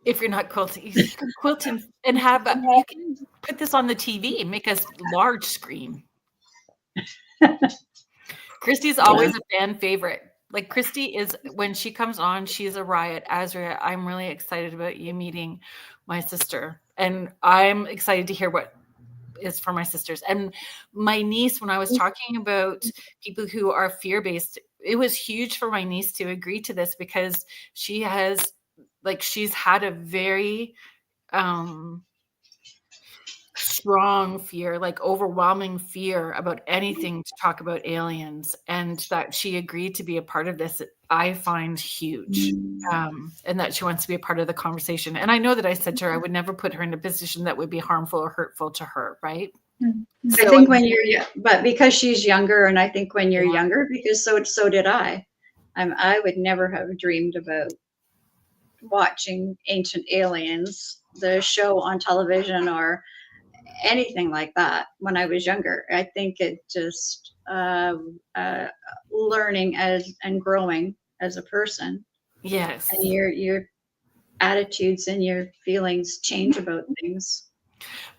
If you're not quilting, you can quilt and have you can put this on the TV and make a large screen. Christy's always a fan favorite. Like Christy is, when she comes on, she's a riot. Asria, I'm really excited about you meeting my sister. And I'm excited to hear what is for my sisters. And my niece, when I was talking about people who are fear-based, it was huge for my niece to agree to this because she's had a very strong fear, like overwhelming fear about anything to talk about aliens, and that she agreed to be a part of this, I find huge. And that she wants to be a part of the conversation. And I know that I said to her, I would never put her in a position that would be harmful or hurtful to her, right? I think when you're, but because she's younger, and I think when you're younger, because so did I. I would never have dreamed about watching Ancient Aliens, the show on television, or anything like that when I was younger. I think it just learning and growing as a person. Yes. And your attitudes and your feelings change about things.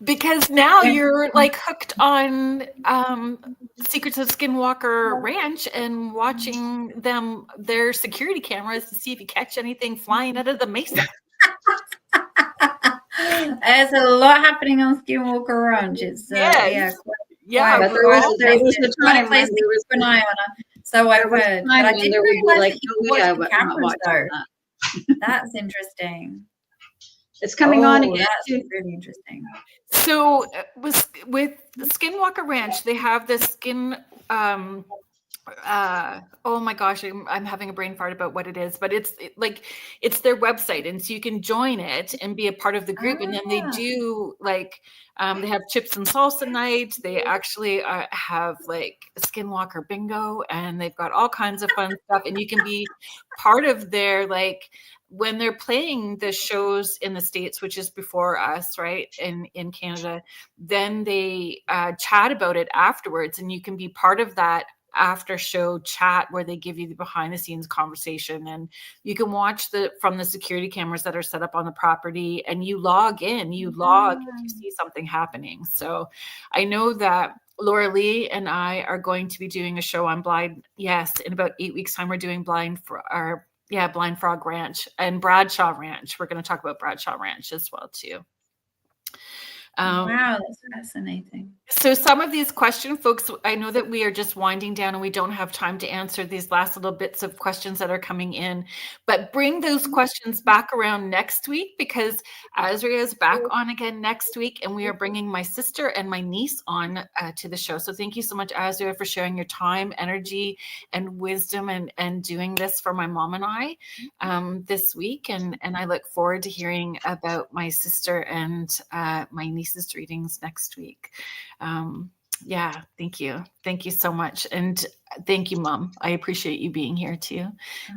Because now you're like hooked on Secrets of Skinwalker Ranch and watching their security cameras to see if you catch anything flying out of the mesa. There's a lot happening on Skinwalker Ranch. It's yeah. But there was a time when there was an eye on her. So I've heard. But I didn't realize that you watched cameras though. That's interesting. It's coming on again. That's really interesting. So with Skinwalker Ranch, they have this skin. Oh my gosh, I'm having a brain fart about what it is, but it's their website, and so you can join it and be a part of the group. And then they do they have chips and salsa night. They actually have like Skinwalker bingo, and they've got all kinds of fun stuff. And you can be part of their when they're playing the shows in the States, which is before us, right, in Canada, then they chat about it afterwards, and you can be part of that after show chat where they give you the behind the scenes conversation, and you can watch from the security cameras that are set up on the property, and you log if you see something happening. So I know that Laura Lee and I are going to be doing a show on Blind. Yes, in about 8 weeks time, we're doing Blind Frog Ranch and Bradshaw Ranch. We're going to talk about Bradshaw Ranch as well too. Wow, that's fascinating. So some of these questions, folks, I know that we are just winding down and we don't have time to answer these last little bits of questions that are coming in, but bring those questions back around next week, because Asria is back on again next week, and we are bringing my sister and my niece on to the show. So thank you so much, Asria, for sharing your time, energy, and wisdom and doing this for my mom and I this week. And I look forward to hearing about my sister and my niece's readings next week. Thank you so much. And thank you, Mom. I appreciate you being here too.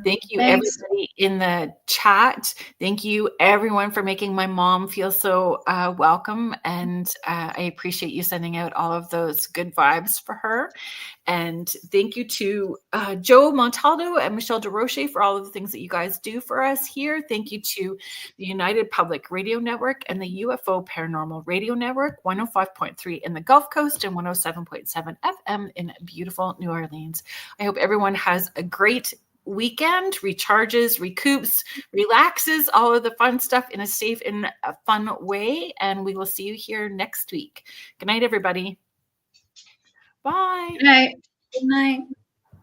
Thank you, Thanks. everybody in the chat. Thank you, everyone, for making my mom feel so welcome. And I appreciate you sending out all of those good vibes for her. And thank you to Joe Montaldo and Michelle DeRoche for all of the things that you guys do for us here. Thank you to the United Public Radio Network and the UFO Paranormal Radio Network, 105.3 in the Gulf Coast and 107.7 FM in beautiful New Orleans. I hope everyone has a great weekend, recharges, recoups, relaxes, all of the fun stuff in a safe and a fun way. And we will see you here next week. Good night, everybody. Bye. Good night. Good night.